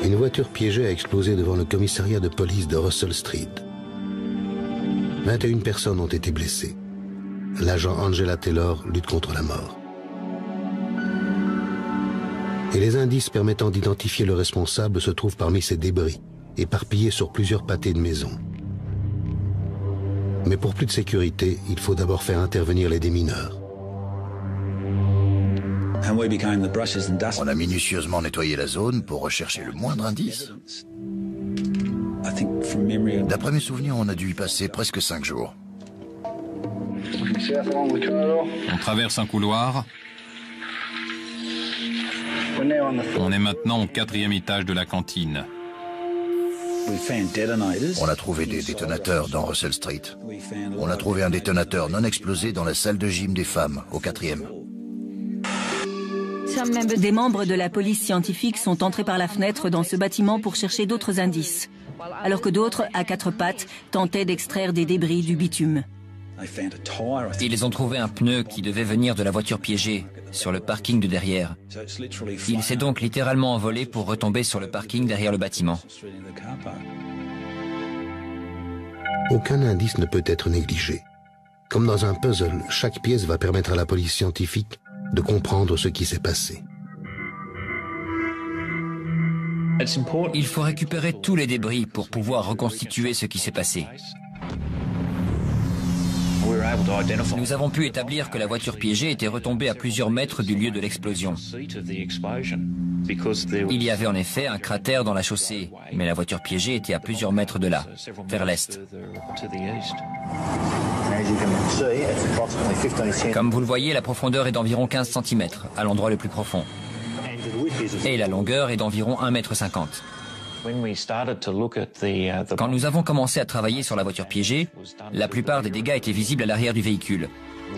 Une voiture piégée a explosé devant le commissariat de police de Russell Street. 21 personnes ont été blessées. L'agent Angela Taylor lutte contre la mort. Et les indices permettant d'identifier le responsable se trouvent parmi ces débris, éparpillés sur plusieurs pâtés de maisons. Mais pour plus de sécurité, il faut d'abord faire intervenir les démineurs. On a minutieusement nettoyé la zone pour rechercher le moindre indice. D'après mes souvenirs, on a dû y passer presque 5 jours. On traverse un couloir. On est maintenant au 4e étage de la cantine. On a trouvé des détonateurs dans Russell Street. On a trouvé un détonateur non explosé dans la salle de gym des femmes, au 4e. Des membres de la police scientifique sont entrés par la fenêtre dans ce bâtiment pour chercher d'autres indices, alors que d'autres, à 4 pattes, tentaient d'extraire des débris du bitume. Ils ont trouvé un pneu qui devait venir de la voiture piégée, sur le parking de derrière. Il s'est donc littéralement envolé pour retomber sur le parking derrière le bâtiment. Aucun indice ne peut être négligé. Comme dans un puzzle, chaque pièce va permettre à la police scientifique de comprendre ce qui s'est passé. Il faut récupérer tous les débris pour pouvoir reconstituer ce qui s'est passé. Nous avons pu établir que la voiture piégée était retombée à plusieurs mètres du lieu de l'explosion. Il y avait en effet un cratère dans la chaussée, mais la voiture piégée était à plusieurs mètres de là, vers l'est. Comme vous le voyez, la profondeur est d'environ 15 cm, à l'endroit le plus profond. Et la longueur est d'environ 1,50 m. Quand nous avons commencé à travailler sur la voiture piégée, la plupart des dégâts étaient visibles à l'arrière du véhicule,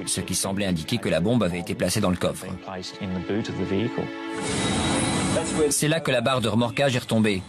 ce qui semblait indiquer que la bombe avait été placée dans le coffre. C'est là que la barre de remorquage est retombée,